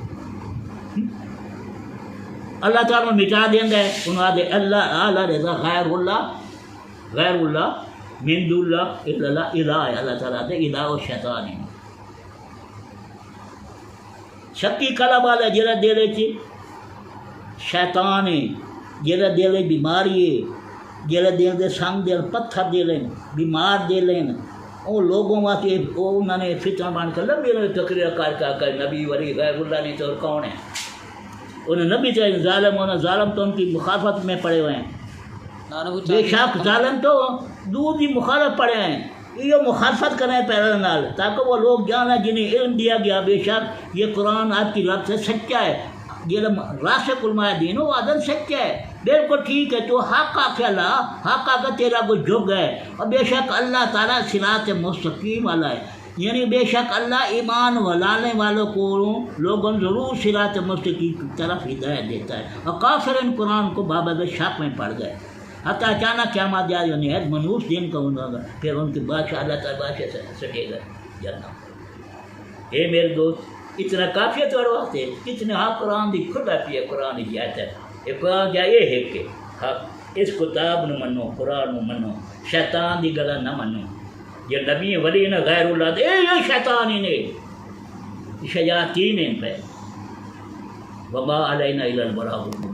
اللہ تعالیٰ مٹا دیں گے انہوں نے اللہ اعلیٰ رضا غیر اللہ من دون اللہ الا الہ ہے. اللہ تعالیٰ دے الہ و شیطان ہے. شکی کلا والا جرا دل چ شیطان ہے، جرا دل بیماری ہے، جرا دل دے سنگ دل پتھر دے لین بیمار دے لین وہ لوگوں واسطے انہوں نے فتنہ بن کر لمبی تقریر کر نبی ولی غیر اللہ نہیں تو کون ہے؟ انہیں نبی چاہیے ظالم ہونا، ظالم تو ان کی مخالفت میں پڑے ہوئے ہیں. بے شک ظالم تو دور کی مخالف پڑے ہیں، یہ مخالفت کریں پہلے نال تاکہ وہ لوگ جانا جنہیں علم دیا گیا بے شک یہ قرآن آپ کی رب سے سچا ہے، یہ راسخ علماء دین وہ عدل سچا ہے، بالکل ٹھیک ہے. تو حق آ کے اللہ حق آ کے تیرا کوئی جھگ ہے، اور بے شک اللہ تعالیٰ صراط مستقیم والا ہے، یعنی بے شک اللہ ایمان ولانے والوں کو لوگوں ضرور صراط مستقیم کی طرف ہدایت دیتا ہے. اور کافر ان قرآن کو بابد شک میں پڑ گئے، حتیٰ اچانک قیامت جائے نہایت منحوس دن کا ہوگا، پھر ان کے بادشاہ اللہ تعالیٰ بادشاہ سے سٹے گا جنت. اے میرے دوست اتنا کافی ہے تمہارے واسطے کتنے ہاں قرآن دی کھلا پی ہے، قرآن کی آیت ہے. یہ قرآن کیا یہ ہے کہ حق اس کتاب نو منو، قرآن نو منو، شیطان دی گلا نہ منو. یہ نبی ولی نے غیر اللہ دے یہ شیطان ہی نے شیاطین ان پہ. وما علینا الا البلاغ.